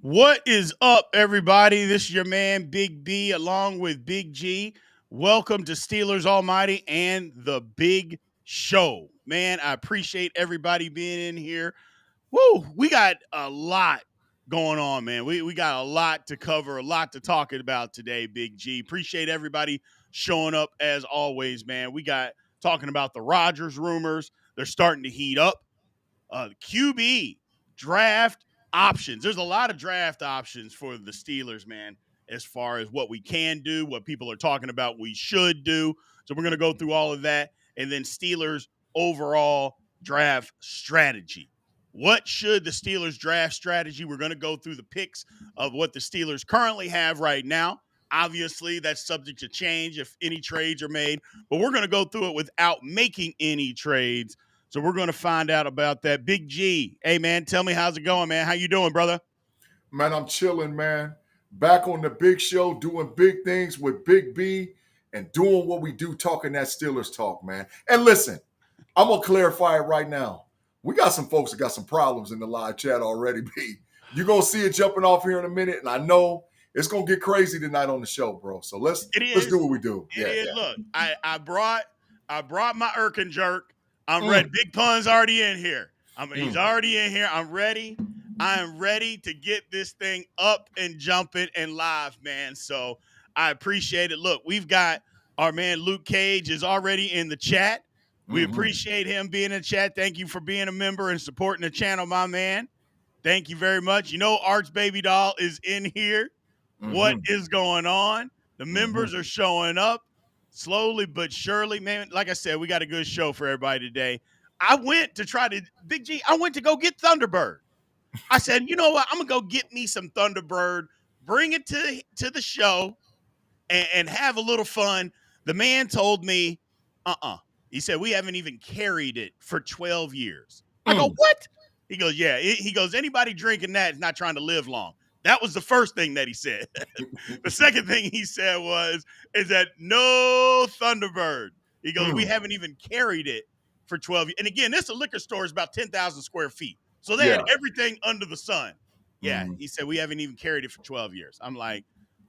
What is up, everybody? This is your man, Big B, along with Big G. Welcome to Steelers Almighty and the Big Show. Man, I appreciate everybody being in here. Woo, we got a lot going on, man. We got a lot to cover, a lot to talk about today, Big G. Appreciate everybody showing up as always, man. We got talking about the Rodgers rumors. They're starting to heat up. QB draft options. There's a lot of draft options for the Steelers, man, as far as what we can do, what people are talking about we should do. So we're going to go through all of that. And then Steelers overall draft strategy. What should the Steelers draft strategy? We're going to go through the picks of what the Steelers currently have right now. Obviously, that's subject to change if any trades are made, but we're going to go through it without making any trades. So we're going to find out about that. Big G, hey, man, tell me how's it going, man? How you doing, brother? Man, I'm chilling, man. Back on the big show, doing big things with Big B and doing what we do, talking that Steelers talk, man. And listen, I'm going to clarify it right now. We got some folks that got some problems in the live chat already, B. You're going to see it jumping off here in a minute, and I know it's going to get crazy tonight on the show, bro. So let's do what we do. Look, I brought my irk and jerk. I'm ready. Big Pun's already in here. He's already in here. I'm ready. I am ready to get this thing up and jumping and live, man. So I appreciate it. Look, we've got our man Luke Cage is already in the chat. We appreciate him being in the chat. Thank you for being a member and supporting the channel, my man. Thank you very much. You know, Arch Baby Doll is in here. What is going on? The members are showing up slowly but surely. Man, like I said, we got a good show for everybody today. I went to go get Thunderbird. I said, you know what? I'm going to go get me some Thunderbird, bring it to the show, and have a little fun. The man told me, He said, we haven't even carried it for 12 years. I go, what? He goes, yeah. He goes, anybody drinking that is not trying to live long. That was the first thing that he said. The second thing he said is that no Thunderbird. He goes, we haven't even carried it for 12 years. And again, this liquor store is about 10,000 square feet. So they had everything under the sun. Yeah, he said, we haven't even carried it for 12 years. I'm like,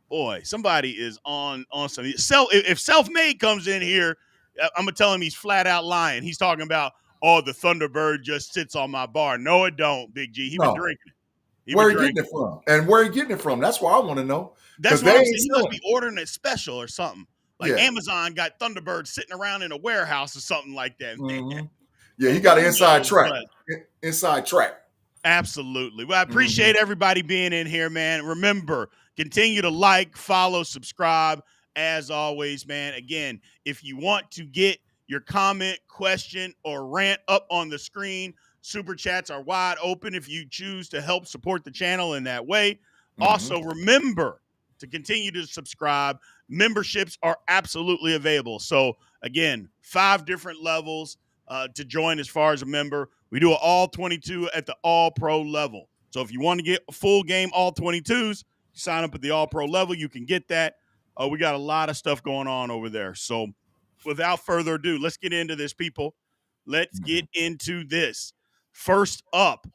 boy, somebody is on some. If Self-Made comes in here, I'm going to tell him he's flat out lying. He's talking about, the Thunderbird just sits on my bar. No, it don't, Big G. He been drinking it. Where are you getting it from? And where are you getting it from? That's what I want to know. That's what I'm saying. He must be ordering it special or something. Like Amazon got Thunderbird sitting around in a warehouse or something like that. Yeah, he got an inside track. Inside track. Absolutely. Well, I appreciate everybody being in here, man. Remember, continue to like, follow, subscribe. As always, man. Again, if you want to get your comment, question, or rant up on the screen, super chats are wide open if you choose to help support the channel in that way. Also, remember to continue to subscribe. Memberships are absolutely available. So, again, 5 different levels to join as far as a member. We do an all 22 at the all pro level. So, if you want to get a full game all 22s, sign up at the all pro level. You can get that. We got a lot of stuff going on over there. So, without further ado, let's get into this, people. Let's get into this. First up,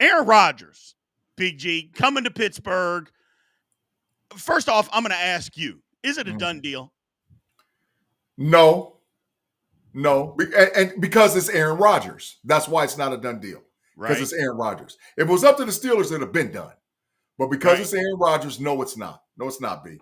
Aaron Rodgers, Big G, coming to Pittsburgh. First off, I'm going to ask you, is it a done deal? No. And because it's Aaron Rodgers. That's why it's not a done deal. Because it's Aaron Rodgers. If it was up to the Steelers, it would have been done. But because it's Aaron Rodgers, no, it's not. No, it's not, B.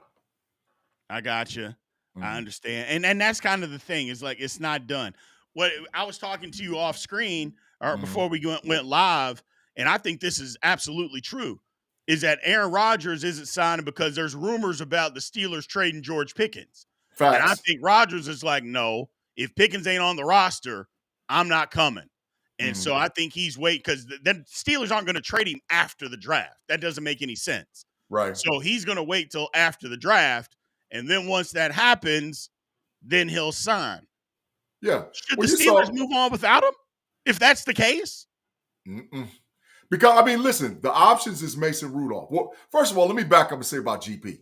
I got you. I understand. And that's kind of the thing. Is like, it's not done. What I was talking to you off screen or before we went live, and I think this is absolutely true, is that Aaron Rodgers isn't signing because there's rumors about the Steelers trading George Pickens. Facts. And I think Rodgers is like, no, if Pickens ain't on the roster, I'm not coming. And so I think he's waiting because the Steelers aren't going to trade him after the draft. That doesn't make any sense. Right. So he's going to wait till after the draft. And then once that happens, then he'll sign. Yeah. Should the Steelers move on without him? If that's the case? Because, I mean, listen, the options is Mason Rudolph. Well, first of all, let me back up and say about GP.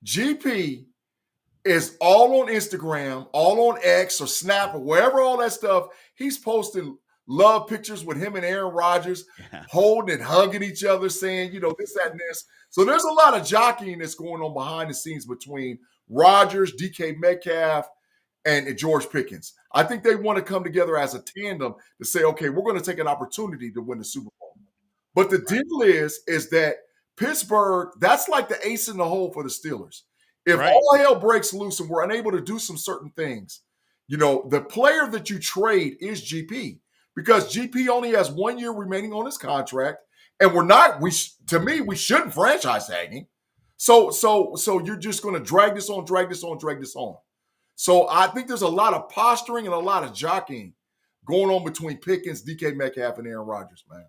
GP is all on Instagram, all on X or Snap or wherever all that stuff. He's posting love pictures with him and Aaron Rodgers holding and hugging each other, saying, this, that, and this. So there's a lot of jockeying that's going on behind the scenes between Rodgers, DK Metcalf, and George Pickens. I think they want to come together as a tandem to say, okay, we're going to take an opportunity to win the Super Bowl. But the deal is that Pittsburgh, that's like the ace in the hole for the Steelers. If all hell breaks loose and we're unable to do some certain things, the player that you trade is GP, because GP only has 1 year remaining on his contract, and we shouldn't franchise tag him. So you're just going to drag this on. So I think there's a lot of posturing and a lot of jockeying going on between Pickens, DK Metcalf, and Aaron Rodgers, man.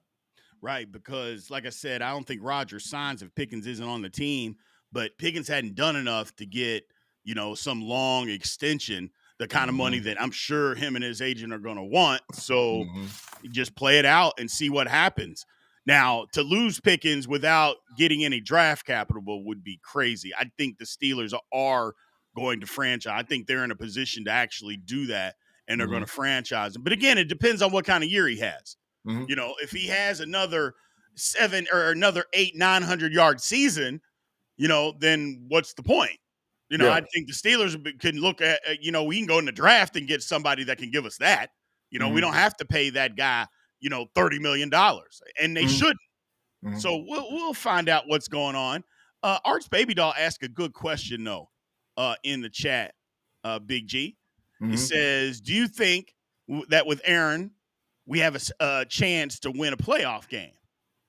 Right, because like I said, I don't think Rodgers signs if Pickens isn't on the team, but Pickens hadn't done enough to get, some long extension, the kind of money that I'm sure him and his agent are going to want. So just play it out and see what happens. Now, to lose Pickens without getting any draft capital would be crazy. I think the Steelers are going to franchise. I think they're in a position to actually do that, and they're going to franchise him. But again, it depends on what kind of year he has. If he has another 7 or another 800-900 yard season, then what's the point? I think the Steelers can look at, we can go in the draft and get somebody that can give us that. We don't have to pay that guy, $30 million, and they shouldn't. So we'll find out what's going on. Arts Baby Doll asked a good question, though, in the chat, Big G. He says, do you think that with Aaron, we have a chance to win a playoff game?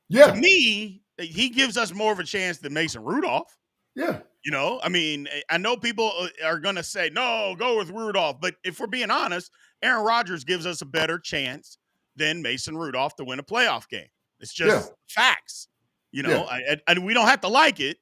Yeah. To me, he gives us more of a chance than Mason Rudolph. Yeah. I know people are going to say, no, go with Rudolph. But if we're being honest, Aaron Rodgers gives us a better chance than Mason Rudolph to win a playoff game. It's just facts. And we don't have to like it,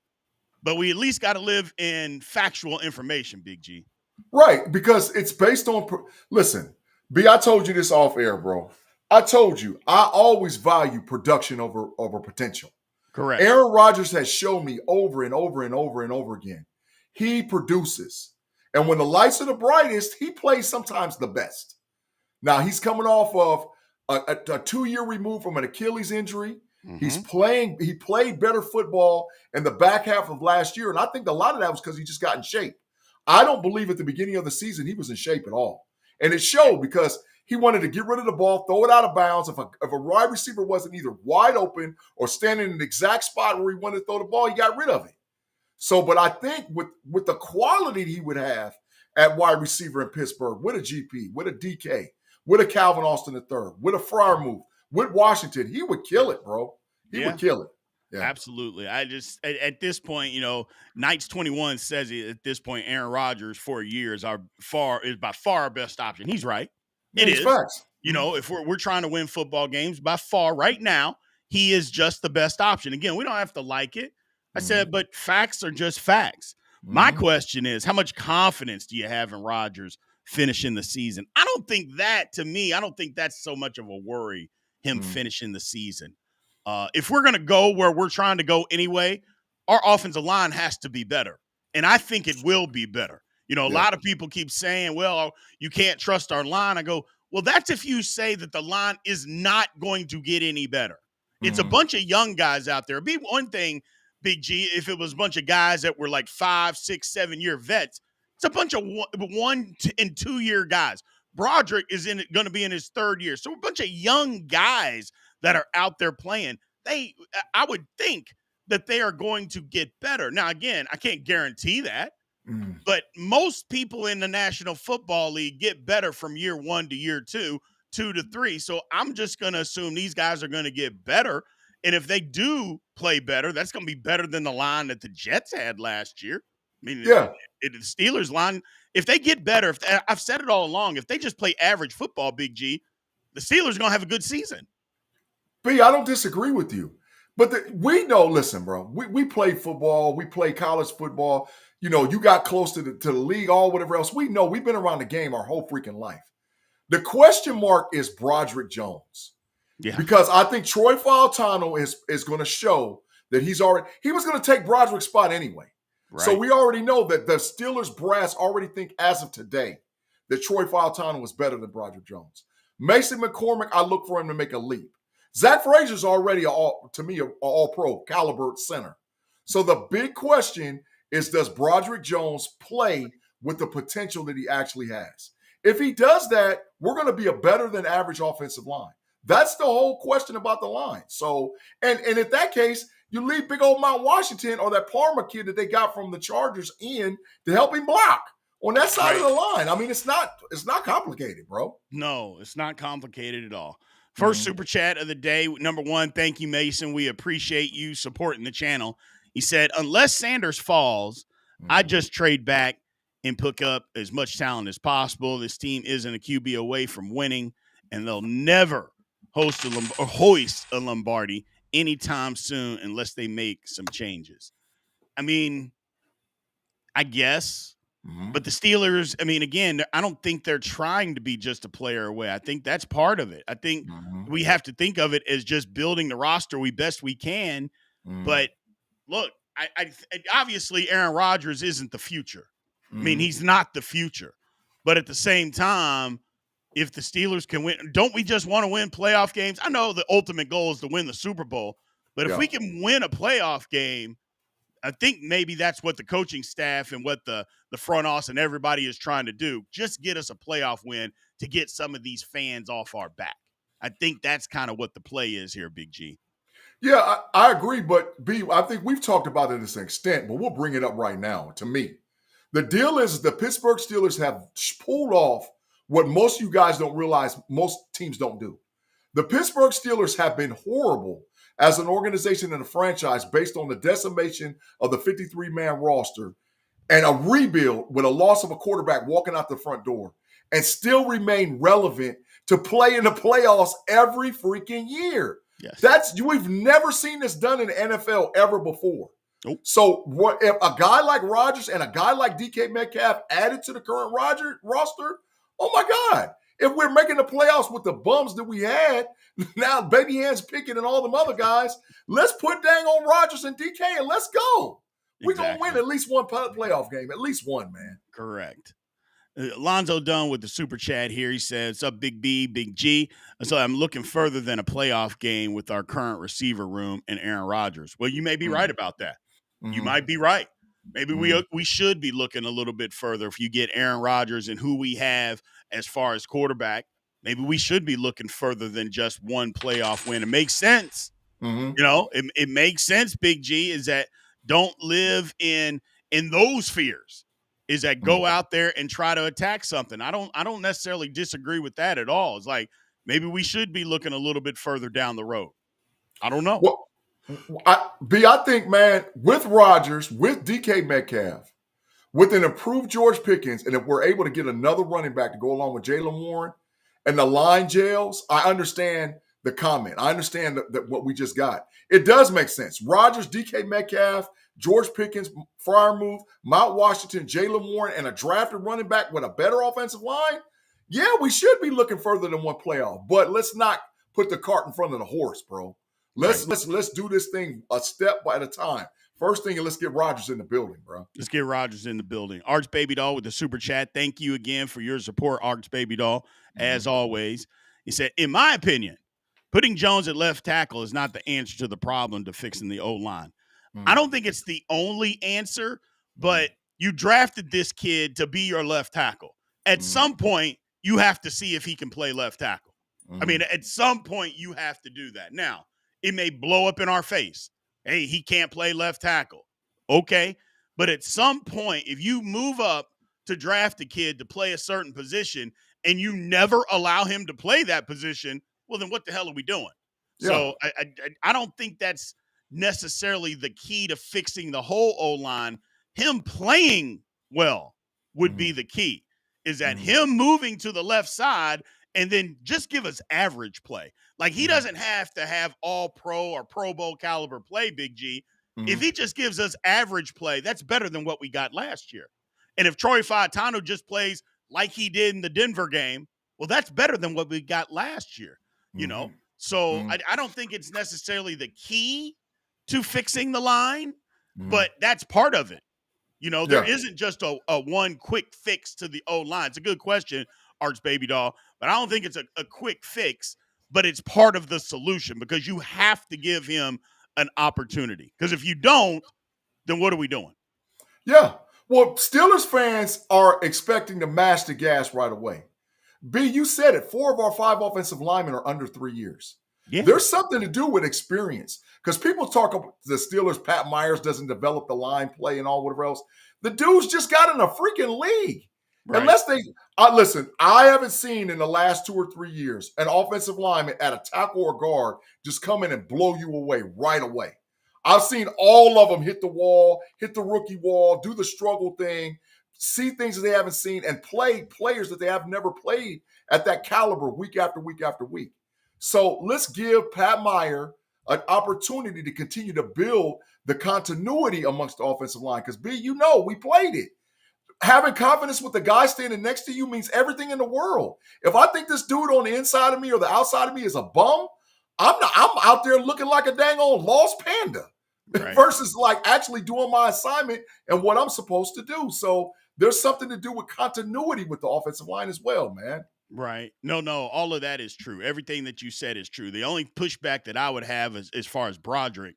but we at least got to live in factual information, Big G. Right, because it's based on listen, B, I told you this off air, bro. I told you I always value production over potential. Correct. Aaron Rodgers has shown me over and over and over and over again. He produces. And when the lights are the brightest, he plays sometimes the best. Now, he's coming off of a 2-year remove from an Achilles injury. He played better football in the back half of last year. And I think a lot of that was because he just got in shape. I don't believe at the beginning of the season he was in shape at all. And it showed because he wanted to get rid of the ball, throw it out of bounds. If a wide receiver wasn't either wide open or standing in the exact spot where he wanted to throw the ball, he got rid of it. So, but I think with the quality he would have at wide receiver in Pittsburgh, with a GP, with a DK, with a Calvin Austin III, with a Freiermuth, with Washington, he would kill it, bro. He would kill it. Yeah. Absolutely. I just, at this point, Knights 21 says it at this point, Aaron Rodgers for a year is by far our best option. He's right. It is. Facts. If we're trying to win football games, by far right now, he is just the best option. Again, we don't have to like it. I said, but facts are just facts. My question is, how much confidence do you have in Rodgers finishing the season? I don't think that's so much of a worry, him finishing the season. If we're going to go where we're trying to go anyway, our offensive line has to be better. And I think it will be better. A lot of people keep saying, well, you can't trust our line. I go, well, that's if you say that the line is not going to get any better. It's a bunch of young guys out there. It'd be one thing, Big G, if it was a bunch of guys that were like 5, 6, 7-year vets. It's a bunch of 1 and 2 year guys. Broderick is going to be in his 3rd year. So a bunch of young guys that are out there playing. I would think that they are going to get better. Now, again, I can't guarantee that, but most people in the National Football League get better from year 1 to year 2, 2 to 3. So I'm just going to assume these guys are going to get better. And if they do play better, that's going to be better than the line that the Jets had last year. I mean, the Steelers line, if they get better, I've said it all along, if they just play average football, Big G, the Steelers are going to have a good season. B, I don't disagree with you. But we know, listen, bro, we play football. We play college football. You got close to the league, all whatever else. We know we've been around the game our whole freaking life. The question mark is Broderick Jones. Yeah. Because I think Troy Fautano is going to show that he was going to take Broderick's spot anyway. Right. So we already know that the Steelers brass already think as of today that Troy Fautano is better than Broderick Jones. Mason McCormick, I look for him to make a leap. Zach Frazier's already, to me, an all-pro caliber center. So the big question is, does Broderick Jones play with the potential that he actually has? If he does that, we're going to be a better than average offensive line. That's the whole question about the line. So, and in that case, you leave big old Mount Washington or that Parma kid that they got from the Chargers in to help him block on that side of the line. I mean, it's not complicated, bro. No, it's not complicated at all. First super chat of the day. Number one, thank you, Mason. We appreciate you supporting the channel. He said, unless Sanders falls, I just trade back and pick up as much talent as possible. This team isn't a QB away from winning, and they'll never hoist a Lombardi anytime soon unless they make some changes. I mean, I guess. But the Steelers, I mean, again, I don't think they're trying to be just a player away. I think that's part of it. I think we have to think of it as just building the roster best we can. But look, I obviously Aaron Rodgers isn't the future. I mean, he's not the future. But at the same time, if the Steelers can win, don't we just want to win playoff games? I know the ultimate goal is to win the Super Bowl, but if we can win a playoff game, I think maybe that's what the coaching staff and what the front office and everybody is trying to do. Just get us a playoff win to get some of these fans off our back. I think that's kind of what the play is here, Big G. Yeah, I agree. But, B, I think we've talked about it to an extent, but we'll bring it up right now. To me, the deal is the Pittsburgh Steelers have pulled off what most of you guys don't realize most teams don't do. The Pittsburgh Steelers have been horrible as an organization and a franchise based on the decimation of the 53-man roster and a rebuild with a loss of a quarterback walking out the front door and still remain relevant to play in the playoffs every freaking year. Yes. We've never seen this done in the NFL ever before. Nope. So if a guy like Rodgers and a guy like DK Metcalf added to the current roster, oh my God. If we're making the playoffs with the bums that we had, now Baby Hands Pickett and all them other guys, let's put dang on Rodgers and DK and let's go. We're going to win at least one playoff game. At least one, man. Correct. Alonzo Dunn with the super chat here. He says, what's up, Big B, Big G? So I'm looking further than a playoff game with our current receiver room and Aaron Rodgers. Well, you may be right about that. You might be right. Maybe we should be looking a little bit further. If you get Aaron Rodgers and who we have as far as quarterback, maybe we should be looking further than just one playoff win. It makes sense. You know, it makes sense, Big G, is that don't live in those fears, is that go out there and try to attack something. I don't necessarily disagree with that at all. It's like maybe we should be looking a little bit further down the road. I don't know. Well, I think, man, with Rodgers, with DK Metcalf, with an improved George Pickens, and if we're able to get another running back to go along with Jaylen Warren and the line gels, I understand the comment. I understand that what we just got. It does make sense. Rodgers, DK Metcalf, George Pickens, Freiermuth, Mount Washington, Jaylen Warren, and a drafted running back with a better offensive line. Yeah, we should be looking further than one playoff, but let's not put the cart in front of the horse, bro. Let's do this thing a step at a time. First thing, let's get Rodgers in the building, bro. Let's get Rodgers in the building. Arch Baby Doll with the super chat. Thank you again for your support, Arch Baby Doll, as always. He said, in my opinion, putting Jones at left tackle is not the answer to the problem to fixing the O-line. I don't think it's the only answer, but you drafted this kid to be your left tackle. At some point, you have to see if he can play left tackle. I mean, at some point, you have to do that. Now, it may blow up in our face. Hey, he can't play left tackle. Okay. But at some point, if you move up to draft a kid to play a certain position and you never allow him to play that position, well, then what the hell are we doing? Yeah. So I don't think that's necessarily the key to fixing the whole O-line. Him playing well would be the key, is that him moving to the left side and then just give us average play. Like, he doesn't have to have all pro or Pro Bowl caliber play, Big G. If he just gives us average play, that's better than what we got last year. And if Troy Fautano just plays like he did in the Denver game, well, that's better than what we got last year, you know? So I don't think it's necessarily the key to fixing the line, but that's part of it. You know, there isn't just a one quick fix to the O-line. It's a good question. Arch Baby Doll, but I don't think it's a quick fix, but it's part of the solution because you have to give him an opportunity. Because if you don't, then what are we doing? Yeah. Well, Steelers fans are expecting to mash the gas right away. B, you said it. 4 of our 5 offensive linemen are under 3 years. Yeah. There's something to do with experience because people talk about the Steelers, Pat Myers doesn't develop the line play and all whatever else. The dude's just got in a freaking league. Right. Unless they listen, I haven't seen in the last 2 or 3 years an offensive lineman at a tackle or guard just come in and blow you away right away. I've seen all of them hit the wall, hit the rookie wall, do the struggle thing, see things that they haven't seen, and play players that they have never played at that caliber week after week after week. So let's give Pat Meyer an opportunity to continue to build the continuity amongst the offensive line. Because, B, you know, we played it. Having confidence with the guy standing next to you means everything in the world. If I think this dude on the inside of me or the outside of me is a bum, I'm out there looking like a dang old lost panda versus like actually doing my assignment and what I'm supposed to do. So there's something to do with continuity with the offensive line as well, man. Right. No, all of that is true. Everything that you said is true. The only pushback that I would have as far as Broderick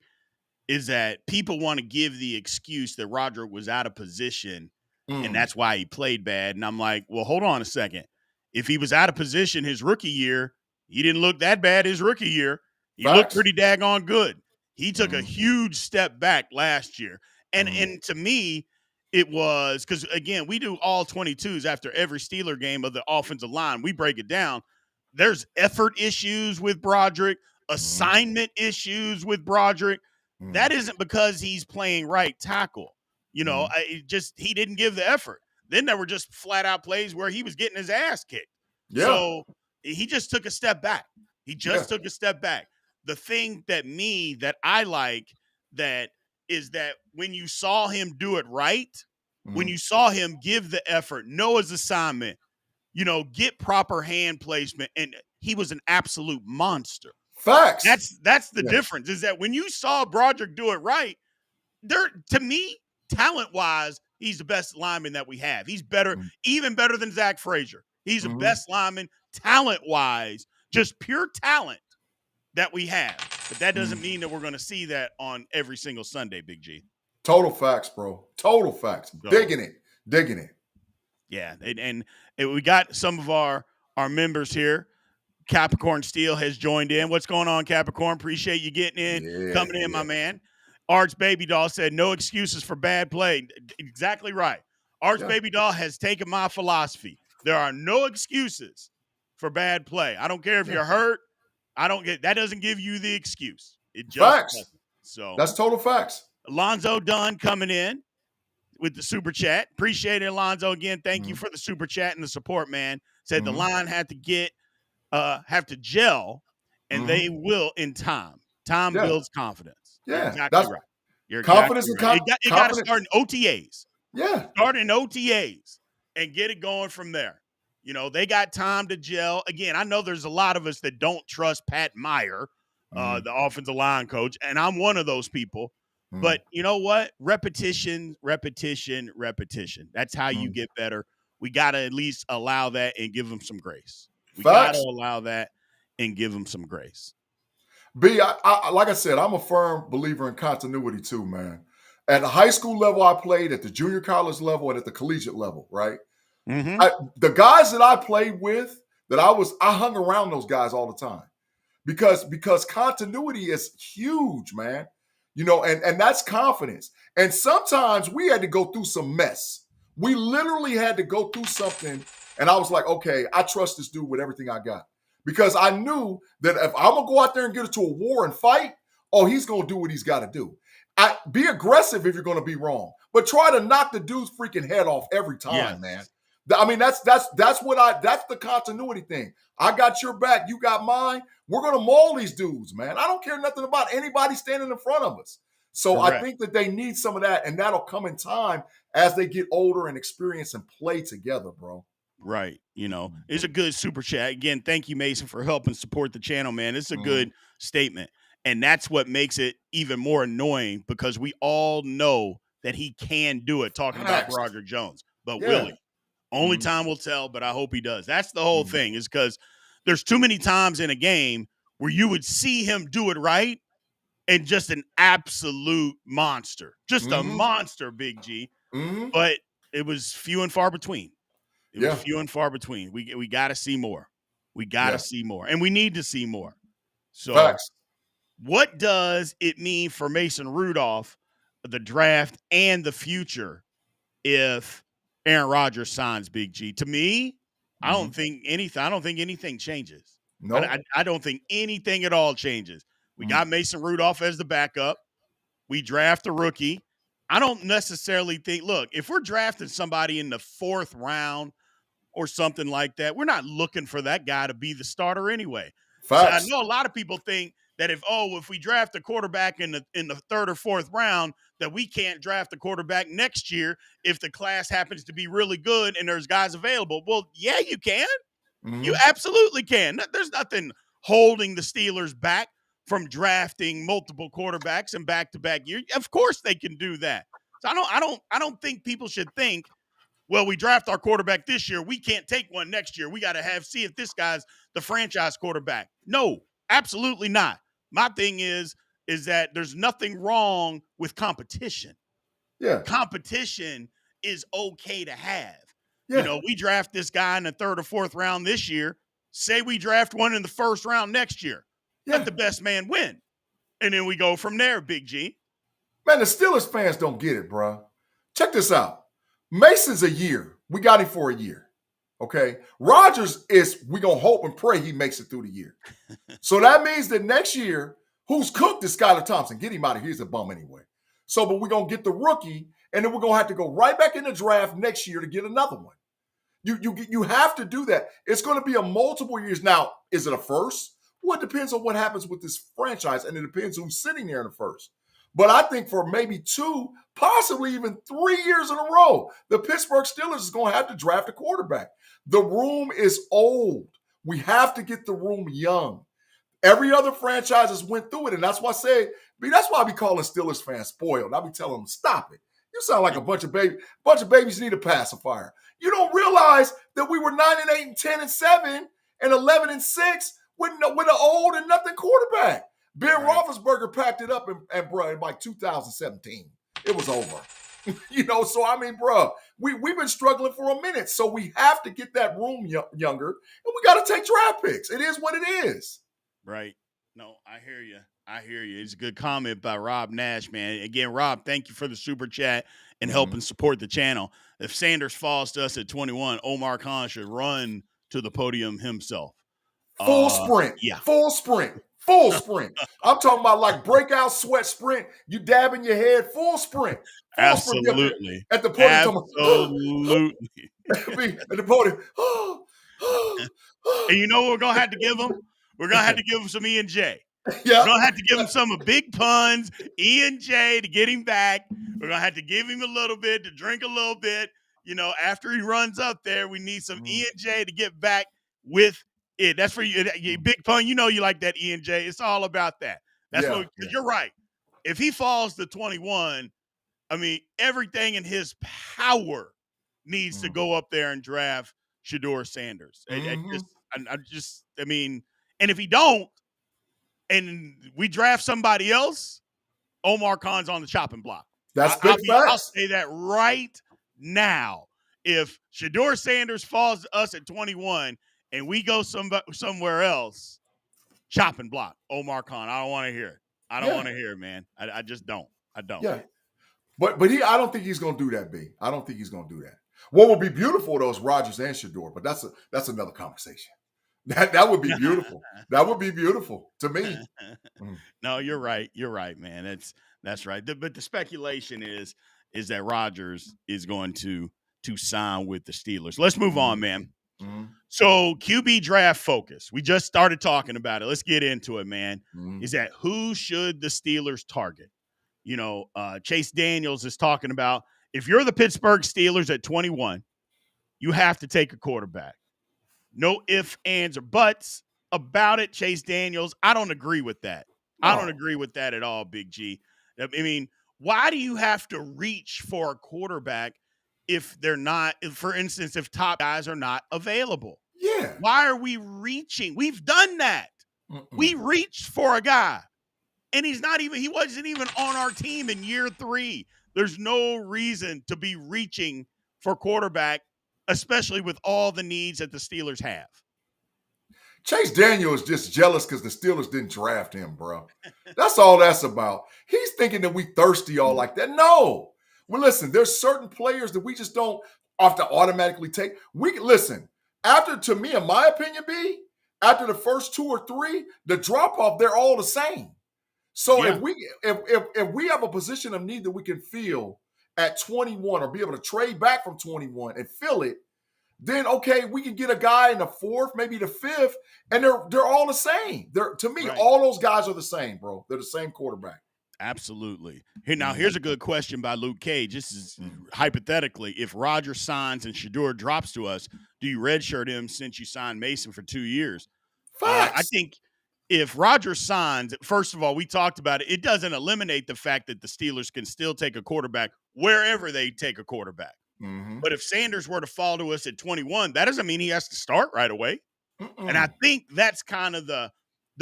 is that people want to give the excuse that Roderick was out of position and that's why he played bad. And I'm like, well, hold on a second. If he was out of position his rookie year, he didn't look that bad his rookie year. He looked pretty daggone good. He took a huge step back last year. And to me, it was because, again, we do all 22s after every Steeler game of the offensive line. We break it down. There's effort issues with Broderick, assignment issues with Broderick. That isn't because he's playing right tackle. You know, he didn't give the effort. Then there were just flat out plays where he was getting his ass kicked. Yeah. So he just took a step back. He just took a step back. The thing that I like that is that when you saw him do it right, when you saw him give the effort, know his assignment, you know, get proper hand placement, and he was an absolute monster. Facts. That's the difference, is that when you saw Broderick do it right, to me, talent-wise, he's the best lineman that we have. He's better, even better than Zach Frazier. He's the best lineman, talent-wise, just pure talent that we have. But that doesn't mean that we're going to see that on every single Sunday, Big G. Total facts, bro. Total facts. So, digging it. Yeah, and we got some of our members here. Capricorn Steel has joined in. What's going on, Capricorn? Appreciate you getting in, coming in, my man. Arch Baby Doll said, no excuses for bad play. Exactly right. Arch Baby Doll has taken my philosophy. There are no excuses for bad play. I don't care if you're hurt. That doesn't give you the excuse. It just facts. Doesn't. So that's total facts. Alonzo Dunn coming in with the super chat. Appreciate it, Alonzo. Again, thank you for the super chat and the support, man. Said the line had to have to gel, and they will in time. Time builds confidence. Yeah, exactly that's right. You're confidence exactly right. It got to start in OTAs. Yeah, start in OTAs and get it going from there. You know, they got time to gel. Again, I know there's a lot of us that don't trust Pat Meyer, the offensive line coach, and I'm one of those people. But you know what? Repetition. That's how you get better. We got to at least allow that and give them some grace. We got to allow that and give them some grace. B, I like I said, I'm a firm believer in continuity too, man. At the high school level, I played at the junior college level and at the collegiate level, right? The guys that I played with, I hung around those guys all the time because continuity is huge, man. You know, and that's confidence. And sometimes we had to go through some mess. We literally had to go through something, and I was like, okay, I trust this dude with everything I got. Because I knew that if I'm going to go out there and get into a war and fight, he's going to do what he's got to do. Be aggressive if you're going to be wrong, but try to knock the dude's freaking head off every time, man. I mean, that's the continuity thing. I got your back, you got mine. We're going to maul these dudes, man. I don't care nothing about anybody standing in front of us. So correct. I think that they need some of that, and that'll come in time as they get older and experience and play together, bro. Right. You know, it's a good super chat. Again, thank you, Mason, for helping support the channel, man. It's a good statement. And that's what makes it even more annoying because we all know that he can do it, talking about Broderick Jones. But will he? Only time will tell, but I hope he does. That's the whole thing, is because there's too many times in a game where you would see him do it right and just an absolute monster. Just a monster, Big G. But it was few and far between. It was few and far between. We got to see more. We got to see more. And we need to see more. So Facts. What does it mean for Mason Rudolph, the draft and the future, if Aaron Rodgers signs, Big G? To me, I don't think anything changes. No. I don't think anything at all changes. We got Mason Rudolph as the backup. We draft a rookie. I don't necessarily think, look, if we're drafting somebody in the 4th round or something like that, we're not looking for that guy to be the starter anyway. Facts. So I know a lot of people think that if we draft a quarterback in the 3rd or 4th round, that we can't draft a quarterback next year if the class happens to be really good and there's guys available. Well, yeah, you can. You absolutely can. There's nothing holding the Steelers back from drafting multiple quarterbacks in back-to-back years. Of course they can do that. So I don't think people should think, well, we draft our quarterback this year, we can't take one next year. We got to see if this guy's the franchise quarterback. No, absolutely not. My thing is that there's nothing wrong with competition. Yeah. Competition is okay to have. Yeah. We draft this guy in the 3rd or 4th round this year. Say we draft one in the 1st round next year. Let the best man win. And then we go from there, Big G. Man, the Steelers fans don't get it, bro. Check this out. Mason's a year. We got him for a year. Okay? Rodgers we going to hope and pray he makes it through the year. So that means that next year, who's cooked is Skylar Thompson. Get him out of here. He's a bum anyway. So, but we're going to get the rookie, and then we're going to have to go right back in the draft next year to get another one. You have to do that. It's going to be a multiple years. Now, is it a first? Well, it depends on what happens with this franchise, and it depends who's sitting there in the first. But I think for maybe 2, possibly even 3 years in a row, the Pittsburgh Steelers is going to have to draft a quarterback. The room is old. We have to get the room young. Every other franchise has went through it, and that's why I say, that's why I be calling Steelers fans spoiled. I be telling them, stop it. You sound like a bunch of babies need a pacifier. You don't realize that we were 9-8 and 10-7 and 11-6 with an old and nothing quarterback. Ben Roethlisberger packed it up and bro, in like 2017. It was over. So I mean, bro, we've been struggling for a minute. So we have to get that room younger, and we got to take draft picks. It is what it is. Right. No, I hear you. It's a good comment by Rob Nash, man. Again, Rob, thank you for the super chat and helping support the channel. If Sanders falls to us at 21, Omar Khan should run to the podium himself. Full sprint. Yeah. Full sprint. Full sprint. I'm talking about like breakout sweat sprint. You dabbing your head. Full sprint. Full Absolutely. Sprint. At the podium. Absolutely. At the podium. And you know what we're going to have to give him? We're going to have to give him some E&J. Yeah. We're going to have to give him some big puns, E&J to get him back. We're going to have to give him a little bit, to drink a little bit. After he runs up there, we need some E&J to get back with it. That's for you. Big pun, you like that E&J. It's all about that. That's you're right. If he falls to 21, I mean, everything in his power needs to go up there and draft Shedeur Sanders. I mean, and if he don't, and we draft somebody else, Omar Khan's on the chopping block. That's big facts. I'll say that right now. If Shedeur Sanders falls to us at 21 and we go somewhere else, chopping block, Omar Khan. I don't want to hear it. I don't want to hear it, man. I just don't. I don't. Yeah. But I don't think he's going to do that, B. I don't think he's going to do that. What would be beautiful, though, is Rodgers and Shedeur, but that's another conversation. That would be beautiful. That would be beautiful to me. No, you're right. You're right, man. That's right. But the speculation is that Rodgers is going to sign with the Steelers. Let's move on, man. So QB draft focus. We just started talking about it. Let's get into it, man. Is that who should the Steelers target? Chase Daniels is talking about, if you're the Pittsburgh Steelers at 21, you have to take a quarterback. No ifs, ands, or buts about it, Chase Daniels. I don't agree with that. No. I don't agree with that at all, Big G. I mean, why do you have to reach for a quarterback if they're not, for instance, if top guys are not available. Yeah. Why are we reaching? We've done that. We reached for a guy, and he wasn't even on our team in year 3. There's no reason to be reaching for quarterback, especially with all the needs that the Steelers have. Chase Daniel is just jealous because the Steelers didn't draft him, bro. That's all that's about. He's thinking that we thirsty all like that. No. Well, listen, there's certain players that we just don't have to automatically take. Listen, to me, in my opinion, after the first 2 or 3, the drop-off, they're all the same. So if we have a position of need that we can fill at 21 or be able to trade back from 21 and fill it, then okay, we can get a guy in the 4th, maybe the 5th, and they're all the same. All those guys are the same, bro. They're the same quarterback. Absolutely. Here's a good question by Luke Cage. This is hypothetically, if Roger signs and Shedeur drops to us, do you redshirt him since you signed Mason for 2 years? Facts. I think if Roger signs, first of all, we talked about it. It doesn't eliminate the fact that the Steelers can still take a quarterback wherever they take a quarterback. Mm-hmm. But if Sanders were to fall to us at 21, that doesn't mean he has to start right away. And I think that's kind of the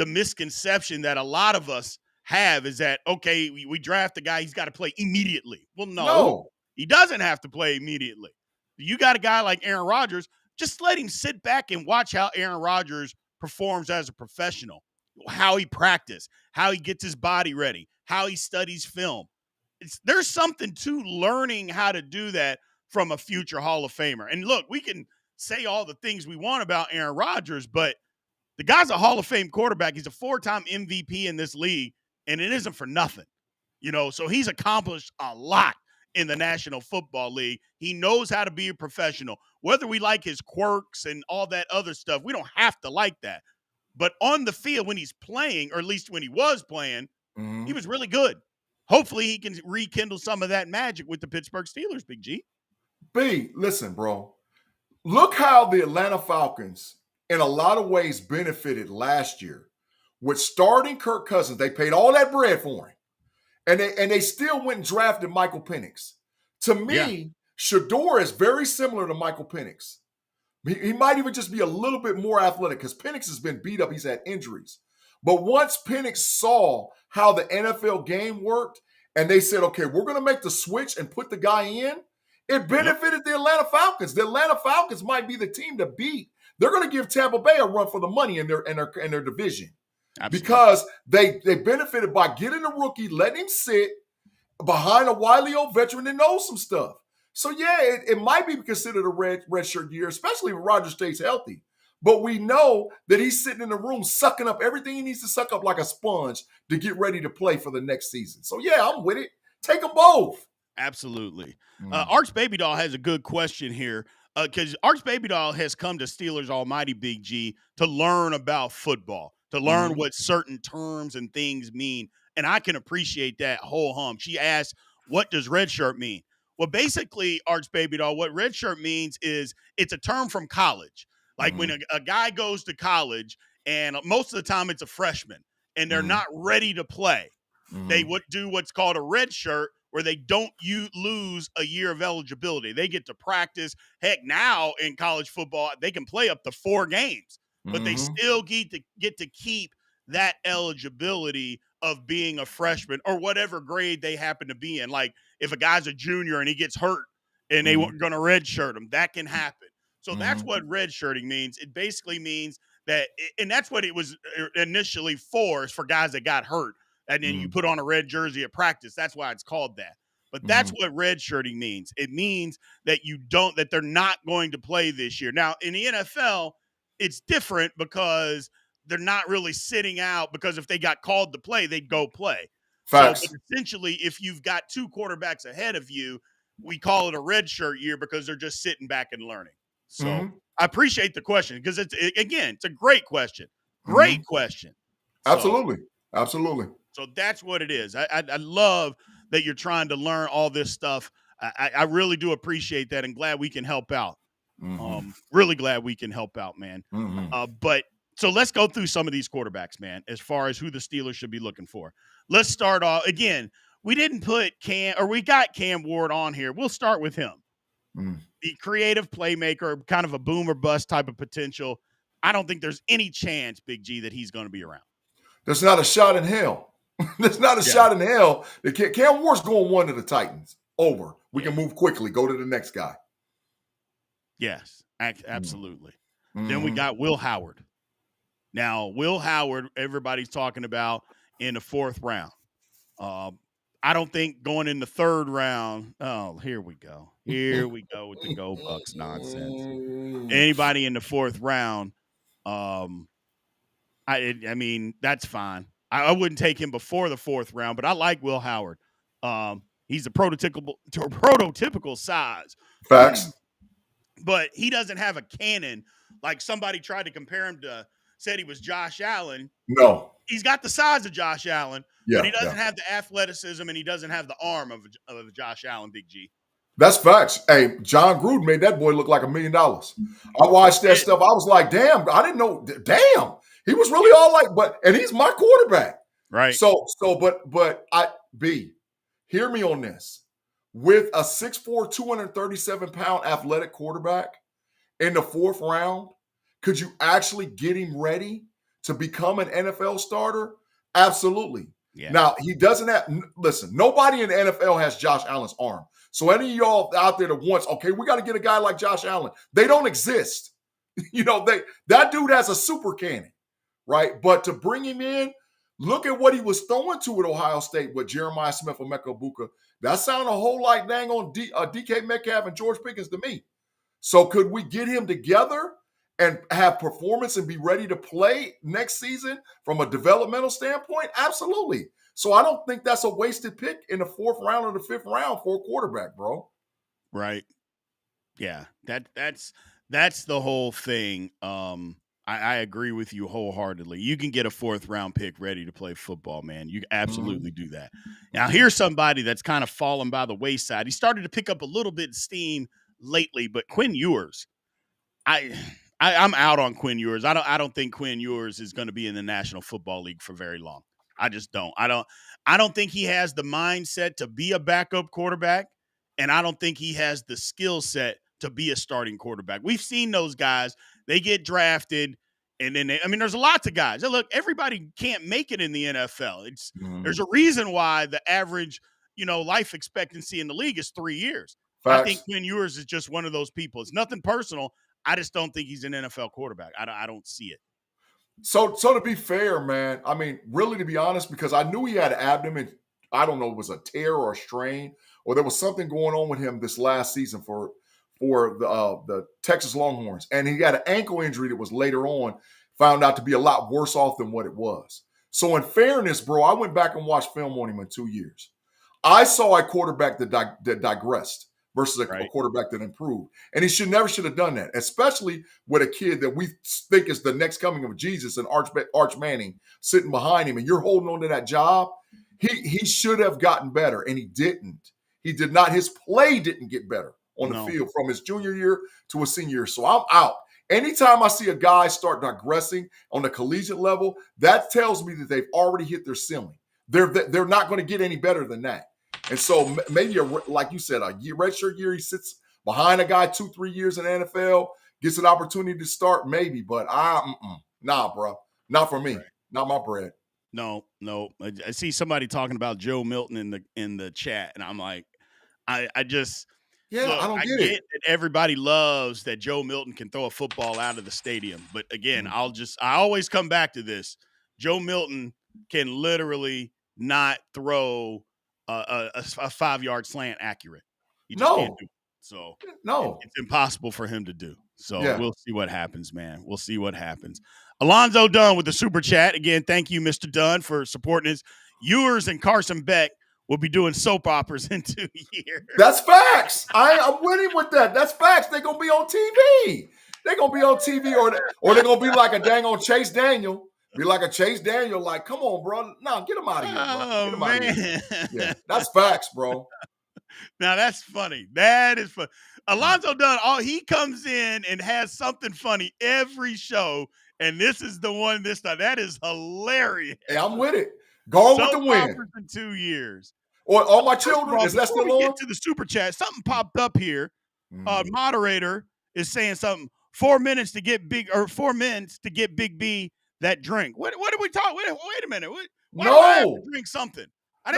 misconception that a lot of us have, is that, okay, we draft a guy, he's got to play immediately. Well, no, he doesn't have to play immediately. You got a guy like Aaron Rodgers, just let him sit back and watch how Aaron Rodgers performs as a professional, how he practices, how he gets his body ready, how he studies film. There's something to learning how to do that from a future Hall of Famer. And look, we can say all the things we want about Aaron Rodgers, but the guy's a Hall of Fame quarterback. He's a 4-time MVP in this league, and it isn't for nothing. So he's accomplished a lot in the National Football League. He knows how to be a professional. Whether we like his quirks and all that other stuff, we don't have to like that. But on the field, when he's playing, or at least when he was playing, he was really good. Hopefully he can rekindle some of that magic with the Pittsburgh Steelers, Big G. Listen, bro. Look how the Atlanta Falcons, in a lot of ways, benefited last year with starting Kirk Cousins. They paid all that bread for him, and they still went and drafted Michael Penix. To me, Shedeur is very similar to Michael Penix. He might even just be a little bit more athletic because Penix has been beat up. He's had injuries. But once Penix saw how the NFL game worked, and they said, okay, we're going to make the switch and put the guy in, it benefited the Atlanta Falcons. The Atlanta Falcons might be the team to beat. They're going to give Tampa Bay a run for the money in their division. Absolutely. Because they benefited by getting a rookie, letting him sit behind a wily old veteran that knows some stuff. So, it might be considered a red shirt year, especially if Roger stays healthy. But we know that he's sitting in the room sucking up everything he needs to suck up like a sponge to get ready to play for the next season. So, I'm with it. Take them both. Absolutely. Arch Baby Doll has a good question here, because Arch Baby Doll has come to Steelers Almighty, Big G, to learn about football, to learn what certain terms and things mean. And I can appreciate that whole hum. She asked, what does red shirt mean? Well, basically, Arch Baby Doll, what red shirt means is it's a term from college. Like when a guy goes to college, and most of the time it's a freshman, and they're not ready to play, they would do what's called a red shirt, where they don't lose a year of eligibility. They get to practice. Heck, now in college football, they can play up to 4 games, but they still get to keep that eligibility of being a freshman or whatever grade they happen to be in. Like if a guy's a junior and he gets hurt and they were going to redshirt him, that can happen. So that's what redshirting means. It basically means that, and that's what it was initially for, is for guys that got hurt. And then you put on a red jersey at practice. That's why it's called that. But that's what redshirting means. It means that that they're not going to play this year. Now, in the NFL, it's different because they're not really sitting out, because if they got called to play, they'd go play. Facts. So, but essentially, if you've got 2 quarterbacks ahead of you, we call it a redshirt year because they're just sitting back and learning. So I appreciate the question, because it's a great question. Great question. Absolutely. Absolutely. So that's what it is. I love that you're trying to learn all this stuff. I really do appreciate that, and glad we can help out. Really glad we can help out, man. But so let's go through some of these quarterbacks, man, as far as who the Steelers should be looking for. Let's start off. Again, we didn't put we got Cam Ward on here. We'll start with him. the creative playmaker, kind of a boom or bust type of potential. I don't think there's any chance, Big G, that he's going to be around. There's not a shot in hell. There's not a shot in hell. Cam Ward's going one to the Titans. Over. We can move quickly. Go to the next guy. Yes, absolutely. Then we got Will Howard. Now, Will Howard, everybody's talking about in the 4th round. I don't think going in the 3rd round. Oh, here we go. Here we go with the Go Bucks nonsense. Anybody in the 4th round, I mean, that's fine. I wouldn't take him before the 4th round, but I like Will Howard. He's a prototypical size. Facts. But he doesn't have a cannon like somebody tried to compare him to, said he was Josh Allen. No. He's got the size of Josh Allen, but he doesn't have the athleticism and he doesn't have the arm of Josh Allen, Big G. That's facts. Hey, John Gruden made that boy look like $1 million. I watched that stuff. I was like, damn, I didn't know. Damn, he was really all like, and he's my quarterback. Right. But hear me on this. With a 6'4", 237-pound athletic quarterback in the 4th round, could you actually get him ready to become an NFL starter? Absolutely. Yeah. Now, he doesn't have – listen, nobody in the NFL has Josh Allen's arm. So any of y'all out there that wants, okay, we got to get a guy like Josh Allen. They don't exist. That dude has a super cannon, right? But to bring him in, look at what he was throwing to at Ohio State with Jeremiah Smith and Emeka Egbuka. That sounded a whole lot dang on DK Metcalf and George Pickens to me. So could we get him together and have performance and be ready to play next season from a developmental standpoint? Absolutely. So I don't think that's a wasted pick in the 4th round or the 5th round for a quarterback, bro. Right. Yeah. That's the whole thing. I agree with you wholeheartedly. You can get a 4th round pick ready to play football, man. You absolutely do that. Now, here's somebody that's kind of fallen by the wayside. He started to pick up a little bit of steam lately, but Quinn Ewers, I'm out on Quinn Ewers. I don't think Quinn Ewers is going to be in the National Football League for very long. I just don't. I don't think he has the mindset to be a backup quarterback, and I don't think he has the skill set to be a starting quarterback. We've seen those guys. They get drafted, and then there's lots of guys. Look, everybody can't make it in the NFL. There's a reason why the average, life expectancy in the league is 3 years. Facts. I think Quinn Ewers is just one of those people. It's nothing personal. I just don't think he's an NFL quarterback. I don't see it. So to be fair, man, really to be honest, because I knew he had an abdomen, I don't know, it was a tear or a strain, or there was something going on with him this last season for the Texas Longhorns. And he had an ankle injury that was later on found out to be a lot worse off than what it was. So in fairness, bro, I went back and watched film on him in 2 years. I saw a quarterback that digressed versus a quarterback that improved. And he never should have done that, especially with a kid that we think is the next coming of Jesus and Arch Manning sitting behind him, and you're holding on to that job. He should have gotten better, and he didn't. He did not. His play didn't get better on the field from his junior year to his senior year. So I'm out. Anytime I see a guy start digressing on the collegiate level, that tells me that they've already hit their ceiling. They're not going to get any better than that. And so maybe, like you said, a redshirt year, he sits behind a guy 2-3 years in the NFL, gets an opportunity to start maybe, but nah, bro. Not for me. Right. Not my bread. No. I see somebody talking about Joe Milton in the chat, and I'm like, I just – yeah, look, I don't get it. That everybody loves that Joe Milton can throw a football out of the stadium. But again, I always come back to this. Joe Milton can literally not throw a 5-yard slant accurate. He just can't do it. So it's impossible for him to do. So we'll see what happens, man. We'll see what happens. Alonzo Dunn with the super chat. Again, thank you, Mr. Dunn, for supporting us. Ewers and Carson Beck will be doing soap operas in 2 years. That's facts. I'm with him with that. That's facts. They're going to be on TV. They're going to be on TV or they're going to be like a dang on Chase Daniel. Be like a Chase Daniel, like, come on, bro. No, get him out of here, bro. Get him out of here. Yeah, that's facts, bro. Now, that's funny. That is funny. Alonzo Dunn, he comes in and has something funny every show, and this is the one this time. That is hilarious. Hey, I'm with it. Go with the win. In 2 years. Or all my children, is that still on? Get to the super chat. Something popped up here. moderator is saying something. 4 minutes to get Big B that drink. What are we talking? Wait a minute. Why do I have to drink something? I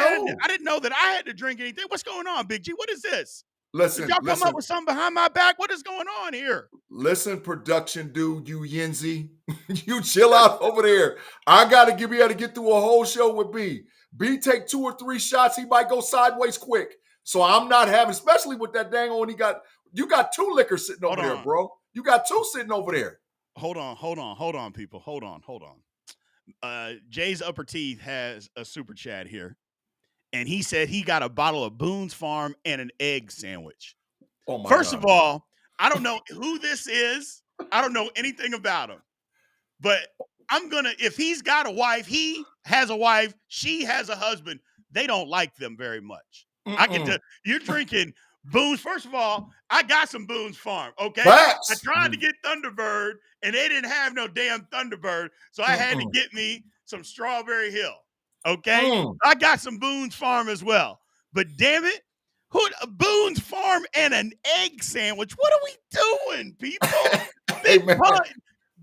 didn't know that I had to drink anything. What's going on, Big G? What is this? Listen, Did y'all come up with something behind my back? What is going on here? Listen, production dude, you Yinzy. You chill out over there. I got to be able to get through a whole show with B. B take 2 or 3 shots. He might go sideways quick. So I'm not having, especially with that dang on, you got 2 liquors sitting over there, bro. You got 2 sitting over there. Hold on, people. Hold on. Jay's Upper Teeth has a super chat here. And he said he got a bottle of Boone's Farm and an egg sandwich. Oh my First God. of all, I don't know who this is. I don't know anything about him. But if he's got a wife, he has a wife, she has a husband, they don't like them very much. I can tell you're drinking Boone's. First of all, I got some Boone's Farm, okay? Facts. I tried to get Thunderbird, and they didn't have no damn Thunderbird, so I had to get me some Strawberry Hill, okay? I got some Boone's Farm as well. But damn it, Boone's Farm and an egg sandwich? What are we doing, people?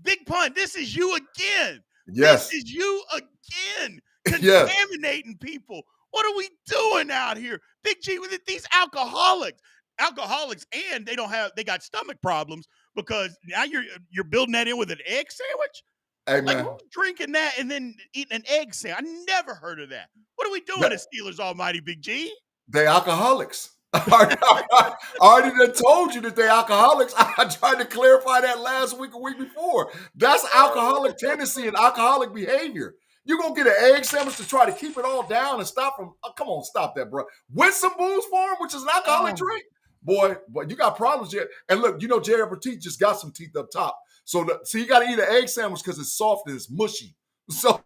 Big pun. This is you again. Yes. This is you again. Contaminating people. What are we doing out here? Big G, with these alcoholics, and they got stomach problems because now you're building that in with an egg sandwich? Hey, man. Who's drinking that and then eating an egg sandwich? I never heard of that. What are we doing as Steelers Almighty, Big G? They alcoholics. I already done told you that they alcoholics. I tried to clarify that last week, a week before. That's alcoholic tendency and alcoholic behavior. You're going to get an egg sandwich to try to keep it all down and stop from, come on, stop that, bro. With some Boone's Farm, which is an alcoholic drink. Boy, you got problems, Jay. And look, Jay Upper Teeth just got some teeth up top. So you got to eat an egg sandwich because it's soft and it's mushy. So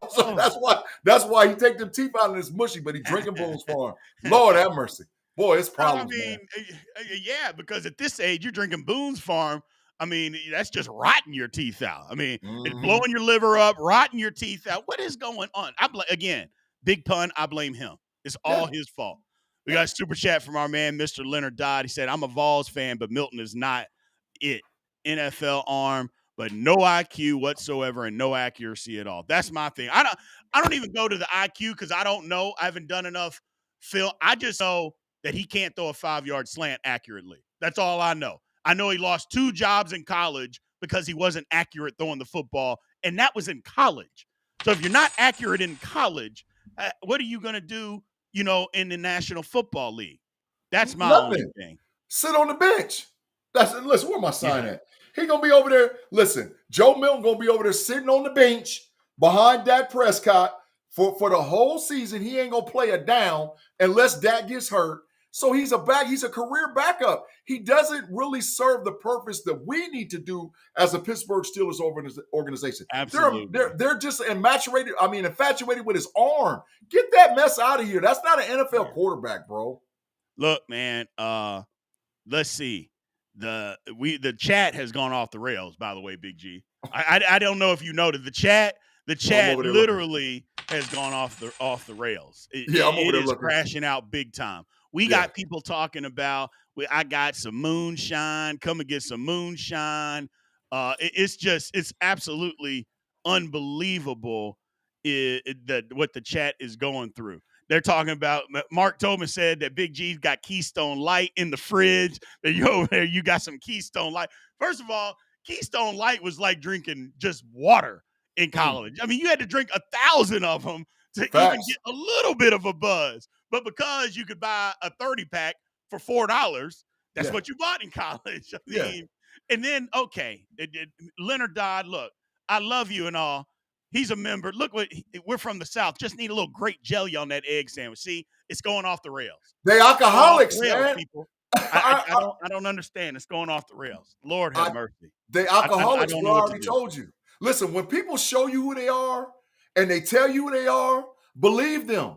that's why he take them teeth out and it's mushy, but he drinking Boone's Farm. Lord have mercy. Boy, it's problems, man. Yeah, because at this age, you're drinking Boone's Farm. I mean, that's just rotting your teeth out. I mean, it's blowing your liver up, rotting your teeth out. What is going on? Again, big pun, I blame him. It's all his fault. We got a super chat from our man, Mr. Leonard Dodd. He said, I'm a Vols fan, but Milton is not it. NFL arm, but no IQ whatsoever and no accuracy at all. That's my thing. I don't even go to the IQ because I don't know. I haven't done enough film. I just know that he can't throw a 5-yard slant accurately. That's all I know. I know he lost 2 jobs in college because he wasn't accurate throwing the football, and that was in college. So if you're not accurate in college, what are you going to do, in the National Football League? That's my only thing. Sit on the bench. Listen, where my sign at? He going to be over there. Listen, Joe Milton going to be over there sitting on the bench behind Dak Prescott for the whole season. He ain't going to play a down unless Dak gets hurt. So he's a career backup. He doesn't really serve the purpose that we need to do as a Pittsburgh Steelers organization. Absolutely. They're just infatuated with his arm. Get that mess out of here. That's not an NFL quarterback, bro. Look, man, let's see. The chat has gone off the rails, by the way, Big G. I don't know if you noted the chat literally has gone off the rails. It is crashing out big time. We got people talking about, I got some moonshine, come and get some moonshine. It's absolutely unbelievable what the chat is going through. They're talking about, Mark Tobin said that Big G's got Keystone Light in the fridge. That you over there, you got some Keystone Light. First of all, Keystone Light was like drinking just water in college. I mean, you had to drink 1,000 of them to even get a little bit of a buzz. But because you could buy a 30-pack for $4, that's what you bought in college. I mean, and then, Leonard Dodd, look, I love you and all. He's a member. Look, we're from the South. Just need a little grape jelly on that egg sandwich. See, it's going off the rails. They alcoholics, man. People. I don't understand. It's going off the rails. Lord have mercy. They alcoholics, I already told you. Listen, when people show you who they are and they tell you who they are, believe them.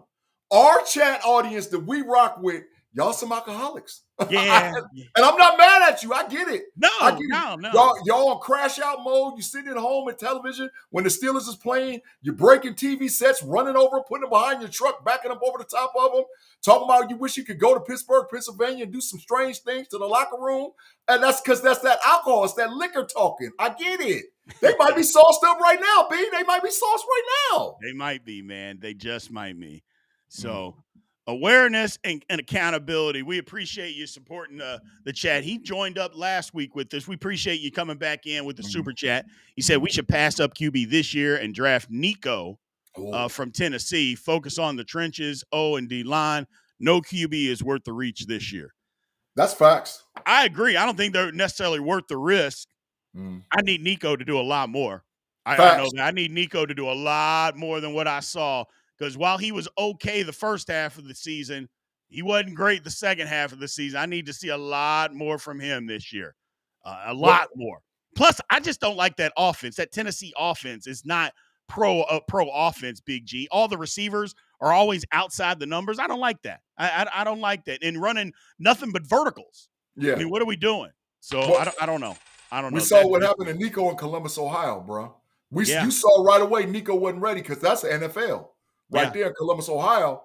Our chat audience that we rock with y'all some alcoholics. Yeah. And I'm not mad at you. I get it. No, I get no, it. no. Y'all on crash out mode. You sitting at home at television when the Steelers is playing. You're breaking TV sets, running over, putting them behind your truck, backing up over the top of them, talking about you wish you could go to Pittsburgh, Pennsylvania, and do some strange things to the locker room. And that's because that's that alcohol. It's that liquor talking. I get it. They might be sauced up right now, B. They might be sauced right now. They might be, man. They just might be. So awareness and accountability. We appreciate you supporting the chat. He joined up last week with us. We appreciate you coming back in with the super chat. He said we should pass up QB this year and draft Nico from Tennessee. Focus on the trenches, O and D line. No QB is worth the reach this year. That's facts. I agree. I don't think they're necessarily worth the risk. I need Nico to do a lot more. I know that. I need Nico to do a lot more than what I saw. Because while he was okay the first half of the season, he wasn't great the second half of the season. I need to see a lot more from him this year. A lot more. Plus, I just don't like that offense. That Tennessee offense is not pro offense, Big G. All the receivers are always outside the numbers. I don't like that. I don't like that. And running nothing but verticals. Yeah. I mean, what are we doing? So I don't know. We saw what happened to Nico in Columbus, Ohio, bro. You saw right away Nico wasn't ready because that's the NFL. Right there in Columbus, Ohio,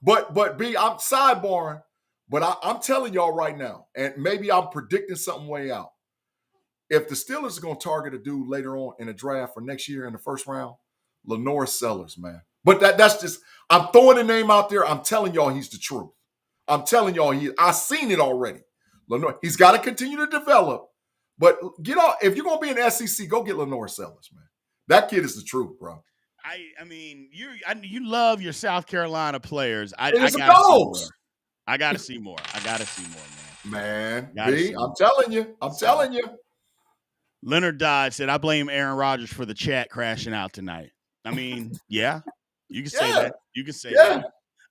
But B, I'm sidebarring, but I'm telling y'all right now, and maybe I'm predicting something way out. If the Steelers are going to target a dude later on in the draft for next year in the first round, Lenore Sellers, man. But that's just, I'm throwing the name out there. I'm telling y'all he's the truth. I'm telling y'all I've seen it already. Lenore, he's got to continue to develop. But if you're going to be in SEC, go get Lenore Sellers, man. That kid is the truth, bro. I mean, you love your South Carolina players. I gotta see more. I gotta see more. Man, B, I'm telling you. I'm telling you. Leonard Dodd said, I blame Aaron Rodgers for the chat crashing out tonight. I mean, yeah, you can say that. You can say that.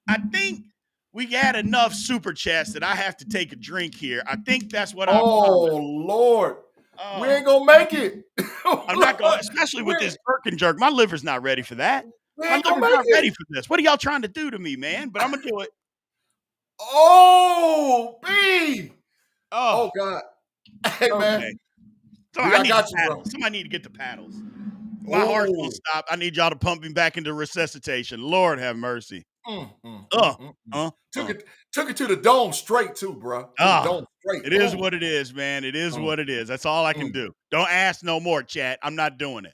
I think we got enough super chats that I have to take a drink here. I think that's what I'm Lord. We ain't gonna make it. I'm not going, especially with this jerk and jerk. My liver's not ready for that. My liver's not ready for this. What are y'all trying to do to me, man? But I'm gonna do it. Oh, B. Oh God. Hey, man. So I got you, bro. Somebody need to get the paddles. My heart won't stop. I need y'all to pump me back into resuscitation. Lord have mercy. Took it to the dome straight too, bro. Dome straight. It is what it is, man. It is what it is. That's all I can do. Don't ask no more, chat. I'm not doing it.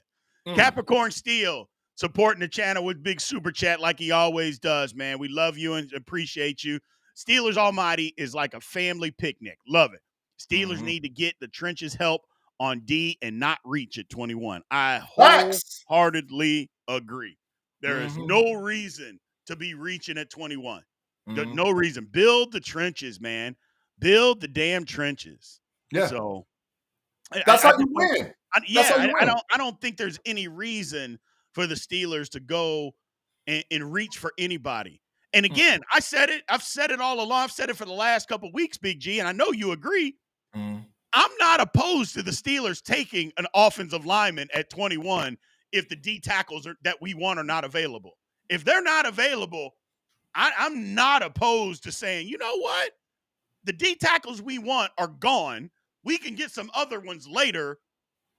Capricorn Steel supporting the channel with big super chat like he always does, man. We love you and appreciate you. Steelers Almighty is like a family picnic. Love it. Steelers need to get the trenches help on D and not reach at 21. I wholeheartedly agree. There is no reason to be reaching at 21. No reason. Build the trenches, man. Build the damn trenches. Yeah. So that's how you win. I don't think there's any reason for the Steelers to go and reach for anybody. And again, I said it. I've said it all along. I've said it for the last couple of weeks, Big G, and I know you agree. I'm not opposed to the Steelers taking an offensive lineman at 21 if the D tackles that we want are not available. If they're not available, I'm not opposed to saying, you know what? The D tackles we want are gone. We can get some other ones later.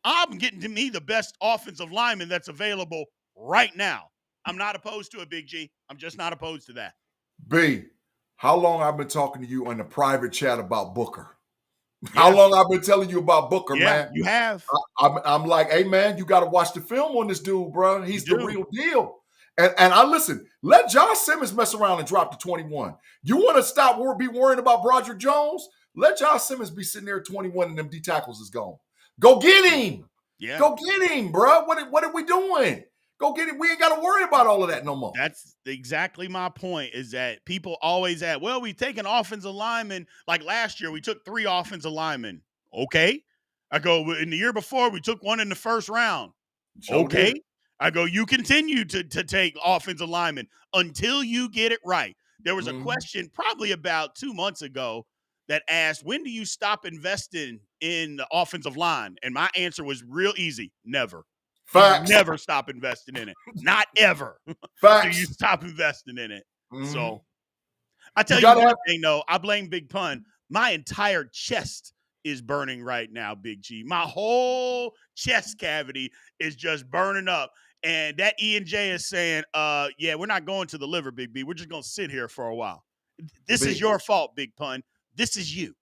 I'm getting to me the best offensive lineman that's available right now. I'm not opposed to it, Big G. I'm just not opposed to that. B, how long I've been talking to you in the private chat about Booker? How long I've been telling you about Booker, man? You have. I'm like, hey, man, you got to watch the film on this dude, bro. He's the real deal. And I listen, let Josh Simmons mess around and drop to 21. You want to stop be worrying about Broderick Jones? Let Josh Simmons be sitting there at 21 and them D tackles is gone. Go get him. Yeah. Go get him, bro. What are we doing? Go get him. We ain't got to worry about all of that no more. That's exactly my point, is that people always add, well, we take an offensive lineman. Like last year, we took 3 offensive linemen. Okay. I go, in the year before, we took one in the first round. Okay. I go, you continue to take offensive linemen until you get it right. There was a question probably about 2 months ago that asked, when do you stop investing in the offensive line? And my answer was real easy. Never. Facts. Never stop investing in it. Not ever. Facts. Do you stop investing in it. So I tell you one thing, though. I blame Big Pun. My entire chest is burning right now, Big G. My whole chest cavity is just burning up. And that E&J is saying, yeah, we're not going to the liver, Big B. We're just going to sit here for a while. This is your fault, Big Pun. This is you.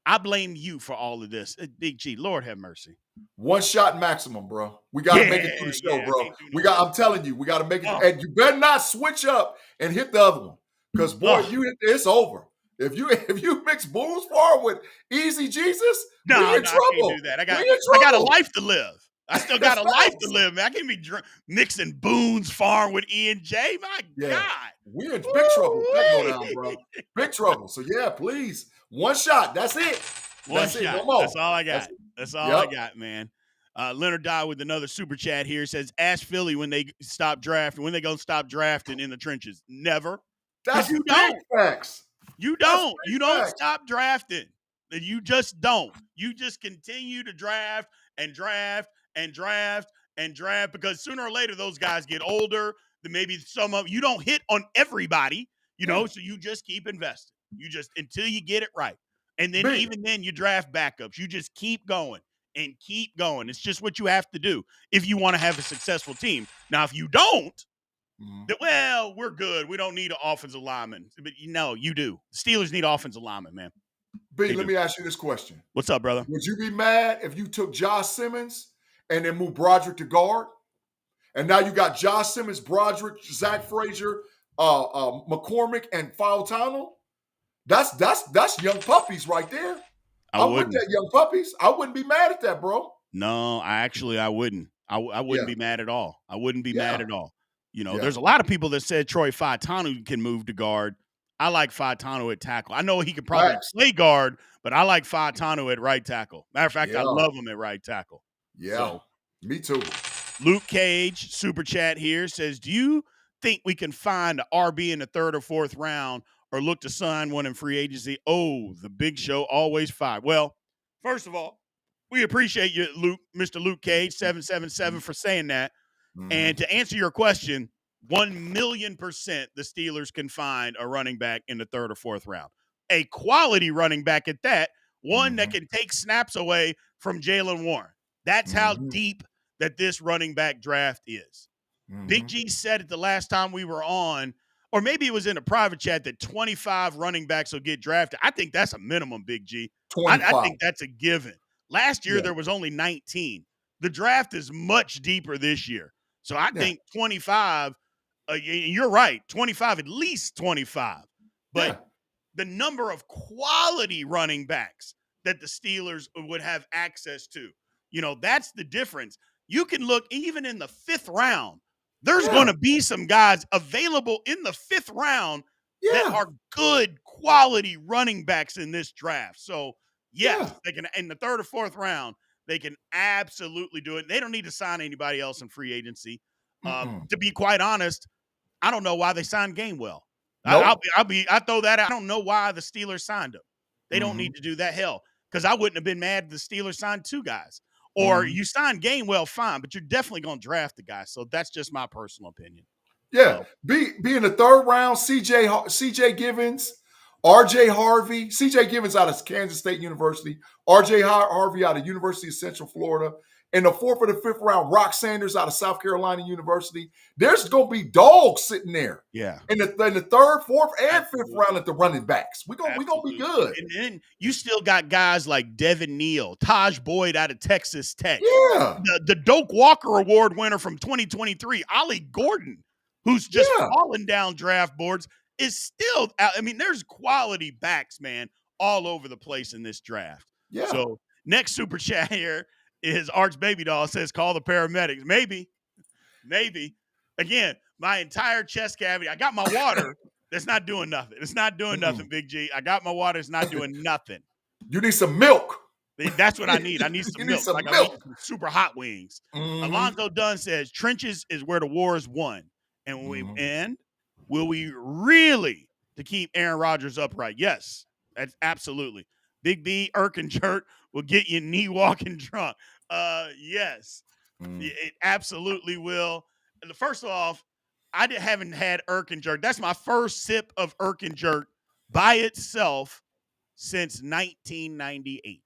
I blame you for all of this. Big G, Lord have mercy. One shot maximum, bro. We got to make it through the show, bro. I'm telling you, we got to make it. And you better not switch up and hit the other one. Because, boy, if you hit it's over. If you mix Boone's Farm with Easy Jesus, we're in trouble. I can't do that. I got a life to live. I still got a life to live, man. I can't be mixing Boone's Farm with E&J. My God. We're in big trouble. That go down, bro. Big trouble. So, yeah, please. One shot. That's it. One shot. No more. That's all I got. That's all I got, man. Leonard Dye with another super chat here says, ask Philly when they stop drafting, when they going to stop drafting in the trenches. Never. That's you don't. Facts. You don't. You don't stop drafting. You just don't. You just continue to draft and draft and draft and draft because sooner or later those guys get older. Then maybe some of you don't hit on everybody, so you just keep investing. You just until you get it right. And then even then you draft backups. You just keep going and keep going. It's just what you have to do if you want to have a successful team. Now, if you don't, well, we're good. We don't need an offensive lineman. But you do. The Steelers need offensive linemen, man. B, let me ask you this question. What's up, brother? Would you be mad if you took Josh Simmons and then moved Broderick to guard? And now you got Josh Simmons, Broderick, Zach Frazier, McCormick, and Fautano? That's young puppies right there. I'm with that young puppies. I wouldn't be mad at that, bro. No, I wouldn't. I wouldn't be mad at all. I wouldn't be mad at all. There's a lot of people that said Troy Fautanu can move to guard. I like Fautanu at tackle. I know he could probably play guard, but I like Fautanu at right tackle. Matter of fact, I love him at right tackle. Yeah, so, me too. Luke Cage, super chat here, says, do you think we can find an RB in the 3rd or 4th round or look to sign one in free agency? Oh, the big show, always 5. Well, first of all, we appreciate you, Luke, Mr. Luke Cage, 777 for saying that. And to answer your question, 1,000,000% the Steelers can find a running back in the 3rd or 4th round. A quality running back at that, one that can take snaps away from Jaylen Warren. That's how deep that this running back draft is. Big G said it the last time we were on, or maybe it was in a private chat, that 25 running backs will get drafted. I think that's a minimum, Big G. I think that's a given. Last year, there was only 19. The draft is much deeper this year. So I think 25, you're right, 25, at least 25. But the number of quality running backs that the Steelers would have access to, that's the difference. You can look even in the 5th round. There's going to be some guys available in the 5th round that are good quality running backs in this draft. So, yes, they can in the 3rd or 4th round. They can absolutely do it. They don't need to sign anybody else in free agency. To be quite honest, I don't know why they signed Gainwell. Nope. I throw that out. I don't know why the Steelers signed him. They don't need to do that. Hell, because I wouldn't have been mad if the Steelers signed 2 guys. Or you signed Gainwell, fine, but you're definitely going to draft the guy. So that's just my personal opinion. Yeah, be in the 3rd round, CJ Givens, RJ Harvey, CJ Givens out of Kansas State University, RJ Harvey out of University of Central Florida. In the 4th or the 5th round, Rock Sanders out of South Carolina University. There's going to be dogs sitting there. Yeah. In the 3rd, 4th, and 5th round at the running backs. We're going to be good. And then you still got guys like Devin Neal, Taj Boyd out of Texas Tech. Yeah. The Doak Walker Award winner from 2023, Ollie Gordon, who's just fallen down draft boards, is still out. I mean, there's quality backs, man, all over the place in this draft. Yeah. So next super chat here is Arch Baby Doll says, call the paramedics. Maybe. Again, my entire chest cavity. I got my water. That's not doing nothing. It's not doing nothing, Big G. I got my water. It's not doing nothing. You need some milk. That's what I need. I need some milk. Some milk. I need some super hot wings. Alonzo Dunn says, trenches is where the war is won. And will we really to keep Aaron Rodgers upright? Yes, that's absolutely. Big B, Erkenjert will get you knee walking drunk. Yes, it absolutely will. First off, I haven't had Erkenjert. That's my first sip of Erkenjert by itself since 1998.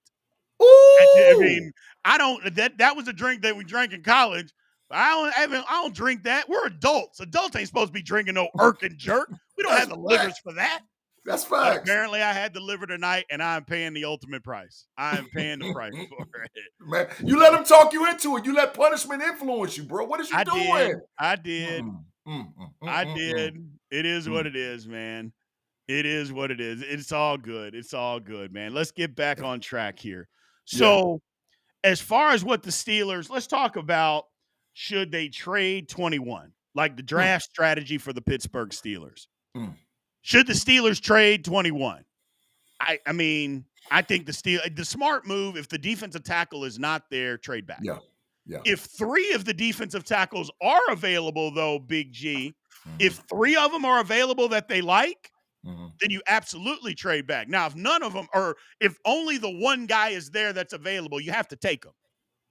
Ooh! I mean, that was a drink that we drank in college. But I don't drink that. We're adults. Adults ain't supposed to be drinking no Irk and Jerk. We don't have the livers for that. That's But facts. apparently, I had the liver tonight, and I'm paying the ultimate price. I am paying the price for it. Man, you let them talk you into it. You let punishment influence you, bro. What is you doing? I did. I did. It is what it is, man. It is what it is. It's all good. It's all good, man. Let's get back on track here. So, as far as what the Steelers, let's talk about, should they trade 21? Like the draft strategy for the Pittsburgh Steelers. Should the Steelers trade 21? I mean, I think the smart move, if the defensive tackle is not there, trade back. Yeah. If 3 of the defensive tackles are available, though, Big G, if 3 of them are available that they like, then you absolutely trade back. Now, if none of them, or if only the one guy is there that's available, you have to take them.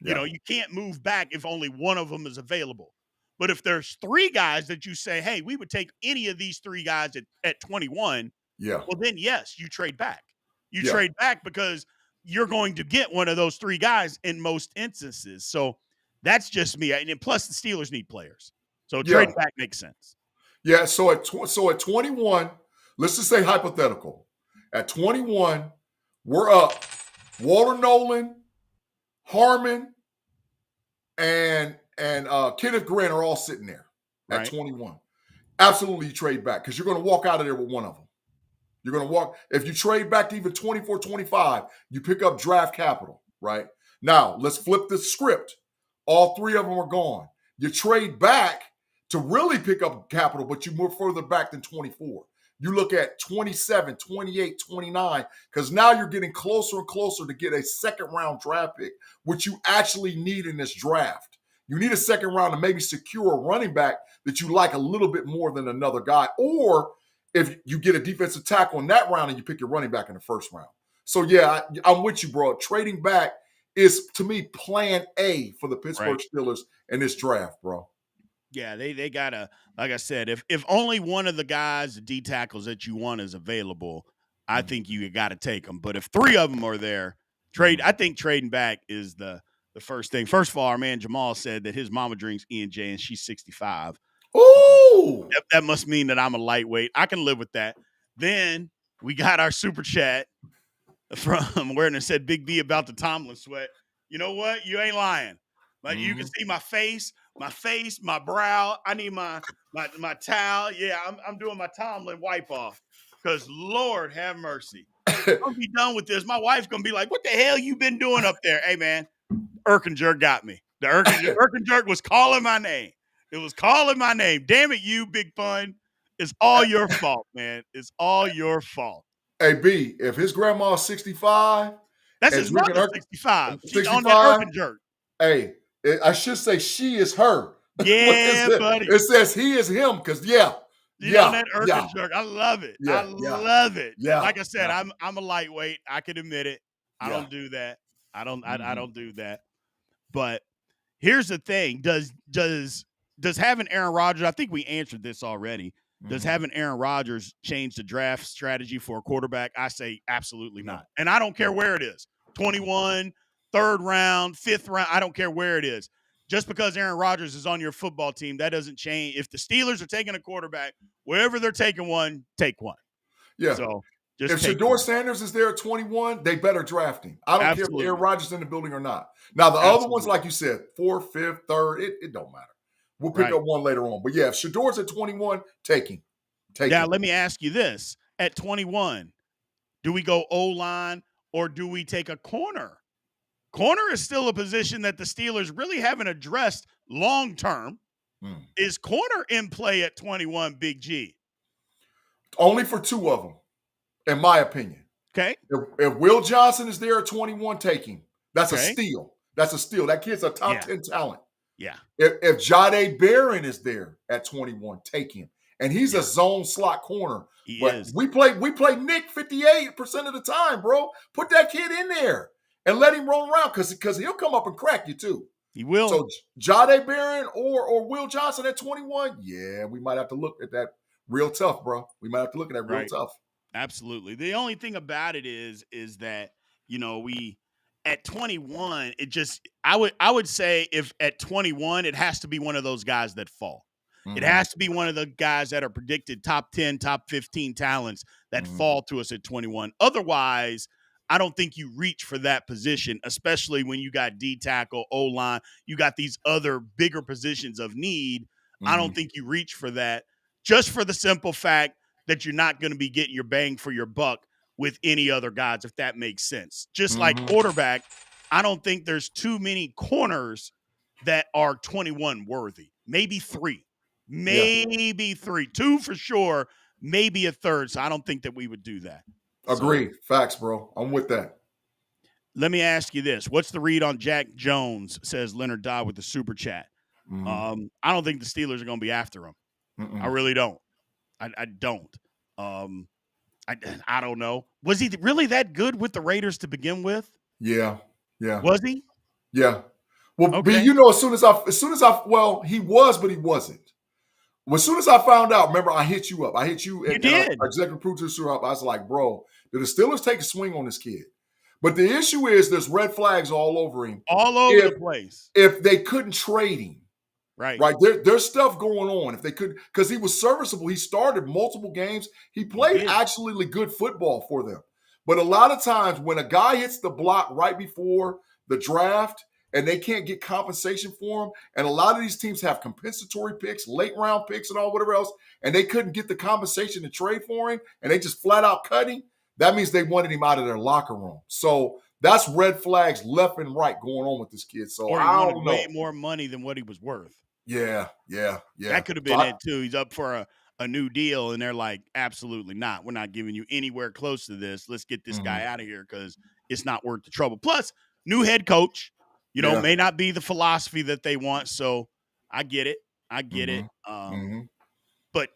You know, you can't move back if only one of them is available. But if there's 3 guys that you say, hey, we would take any of these 3 guys at 21, well, then, yes, you trade back. You trade back because you're going to get one of those 3 guys in most instances. So that's just me. And plus, the Steelers need players. So trading back makes sense. Yeah, so at 21, let's just say hypothetical. At 21, we're up. Walter Nolan, Harmon, and Kenneth Grant are all sitting there at 21. Absolutely, you trade back because you're going to walk out of there with one of them. You're going to walk. If you trade back to even 24, 25, you pick up draft capital, right? Now, let's flip the script. All 3 of them are gone. You trade back to really pick up capital, but you move further back than 24. You look at 27, 28, 29, because now you're getting closer and closer to get a second-round draft pick, which you actually need in this draft. You need a second round to maybe secure a running back that you like a little bit more than another guy, or if you get a defensive tackle in that round and you pick your running back in the first round. So, yeah, I'm with you, bro. Trading back is, to me, plan A for the Pittsburgh Steelers in this draft, bro. Yeah, they got to, like I said, if only one of the guys, the D tackles that you want is available, I think you got to take them. But if 3 of them are there, I think trading back is the first thing. First of all, our man Jamal said that his mama drinks E&J and she's 65. Ooh! That must mean that I'm a lightweight. I can live with that. Then we got our super chat from where it said Big B about the Tomlin sweat. You know what? You ain't lying. Like you can see my face, my brow. I need my towel. Yeah, I'm doing my Tomlin wipe off because Lord have mercy. I'm gonna be done with this. My wife's gonna be like, "What the hell you been doing up there?" Hey man, Irk and Jerk got me. The Irk and Jerk was calling my name. It was calling my name. Damn it, you Big Pun. It's all your fault, man. It's all your fault. Hey, B, if his grandma's 65. That's his mother, 65. She's on that Irk and Jerk. Hey, I should say she is her. Yeah, buddy. It says he is him because, on that Irk and Jerk. I love it. I love it. Yeah. Like I said, I'm a lightweight. I can admit it. I don't do that. I don't do that. But here's the thing. Does having Aaron Rodgers, I think we answered this already. Does having Aaron Rodgers change the draft strategy for a quarterback? I say absolutely not. And I don't care where it is. 21, 3rd round, 5th round. I don't care where it is. Just because Aaron Rodgers is on your football team, that doesn't change. If the Steelers are taking a quarterback, wherever they're taking one, take one. Yeah. So if Shedeur Sanders is there at 21, they better draft him. I don't care if Aaron Rodgers is in the building or not. Now, the other ones, like you said, 4th, 5th, 3rd, it don't matter. We'll pick up one later on. But, yeah, if Shedor's at 21, take him. Now, let me ask you this. At 21, do we go O-line or do we take a corner? Corner is still a position that the Steelers really haven't addressed long-term. Is corner in play at 21, Big G? Only for 2 of them, in my opinion. Okay. If Will Johnson is there at 21, take him. That's a steal. That's a steal. That kid's a top 10 talent. Yeah. If Jahdae Barron is there at 21, take him. And he's a zone slot corner. He is. We play Nick 58% of the time, bro. Put that kid in there and let him roll around because he'll come up and crack you too. He will. So Jahdae Barron or Will Johnson at 21, yeah, we might have to look at that real tough, bro. We might have to look at that real tough. Absolutely. The only thing about it is that, we at 21, I would say if at 21, it has to be one of those guys that fall. It Mm-hmm. has to be one of the guys that are predicted top 10, top 15 talents that Mm-hmm. fall to us at 21. Otherwise, I don't think you reach for that position, especially when you got D tackle, O line, you got these other bigger positions of need. I Mm-hmm. don't think you reach for that, just for the simple fact that you're not going to be getting your bang for your buck with any other guys, if that makes sense. Just like Mm-hmm. quarterback, I don't think there's too many corners that are 21 worthy. Maybe three. Yeah. Maybe three. Two for sure. Maybe a third. So I don't think that we would do that. So Agreed. Facts, bro. I'm with that. let me ask you this. What's the read on Jack Jones, says Leonard Dodd with the super chat. Mm-hmm. I don't think the Steelers are going to be after him. I Mm-mm. really don't. I don't. Um, I don't know. Was he really that good with the Raiders to begin with? Yeah. Yeah. Was he? Yeah. Well, B, Okay. as soon as I, well, he was, but he wasn't. Well, as soon as I found out, remember, I hit you up. I hit you You and our did. executive producer up. I was like, bro, did the Steelers take a swing on this kid? But the issue is there's red flags all over him. All over the place. If they couldn't trade him, Right. right? There's stuff going on. If they could, because he was serviceable. He started multiple games. He played did. actually good football for them. But a lot of times when a guy hits the block right before the draft and they can't get compensation for him, and a lot of these teams have compensatory picks, late round picks, and all whatever else, and they couldn't get the compensation to trade for him, and they just flat out cut him, that means they wanted him out of their locker room. So that's red flags left and right going on with this kid. So Or he I wanted don't know. way more money than what he was worth. Yeah. That could have been it too. He's up for a new deal, and they're like, absolutely not. We're not giving you anywhere close to this. Let's get this guy out of here because it's not worth the trouble. Plus, new head coach, may not be the philosophy that they want. So I get it. it. But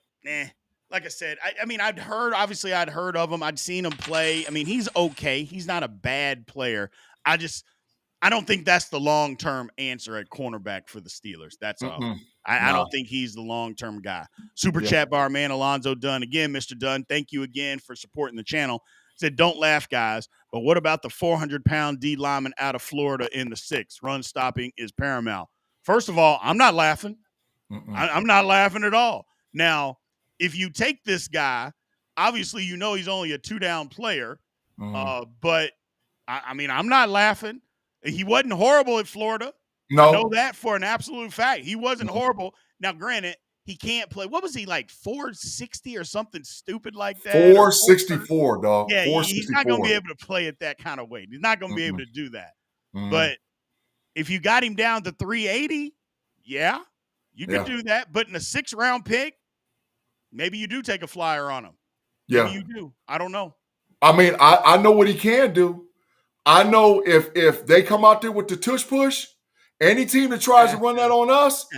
like I said, I mean, I'd heard of him. I'd seen him play. I mean, he's okay. He's not a bad player. I don't think that's the long-term answer at cornerback for the Steelers. That's all. I don't think he's the long-term guy. Super chat bar man, Alonzo Dunn. Again, Mr. Dunn, thank you again for supporting the channel. Said, don't laugh, guys. But what about the 400-pound D lineman out of Florida in the 6th? Run stopping is paramount. First of all, I'm not laughing. I'm not laughing at all. Now, if you take this guy, obviously he's only a 2-down player. But, I mean, I'm not laughing. He wasn't horrible at Florida. No. I know that for an absolute fact. He wasn't horrible. Now, granted, he can't play. What was he, like 460 or something stupid like that? 464, dog. Yeah, 464. he's not going to be able to play at that kind of weight. He's not going to be able to do that. But if you got him down to 380, yeah, you could do that. But in a 6th-round pick, maybe you do take a flyer on him. Maybe you do. I don't know. I mean, I know what he can do. I know if they come out there with the tush push, any team that tries to run that on us,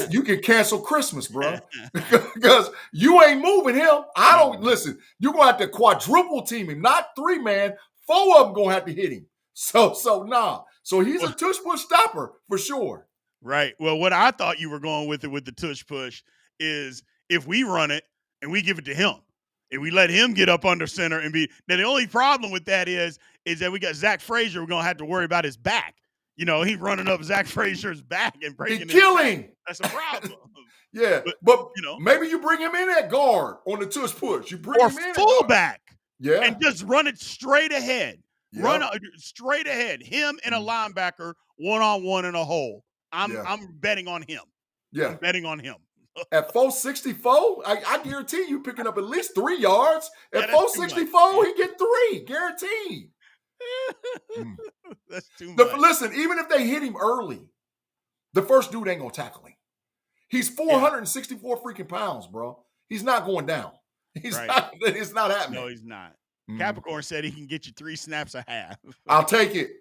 you can cancel Christmas, bro. Because you ain't moving him. I don't listen. You're gonna have to quadruple team him, not 3-man. 4 of them gonna have to hit him. So nah. So he's a tush push stopper for sure. Right. Well, what I thought you were going with the tush push is if we run it and we give it to him and we let him get up under center and be. Now the only problem with that is that we got Zach Frazier. We're gonna have to worry about his back. He's running up Zach Frazier's back and breaking his killing. That's a problem. Yeah, but maybe you bring him in at guard on the tush push. You bring him in fullback. And just run it straight ahead. Yep. Run straight ahead. Him and a linebacker one-on-one in a hole. I'm betting on him. Yeah, I'm betting on him. At 464, I guarantee you picking up at least 3 yards. At 464, he get 3, guaranteed. That's too much. Listen, even if they hit him early, the first dude ain't gonna tackle him. He's 464 freaking pounds, bro. He's not going down. It's not happening. No, he's not. Capricorn said he can get you 3 snaps a half. I'll take it.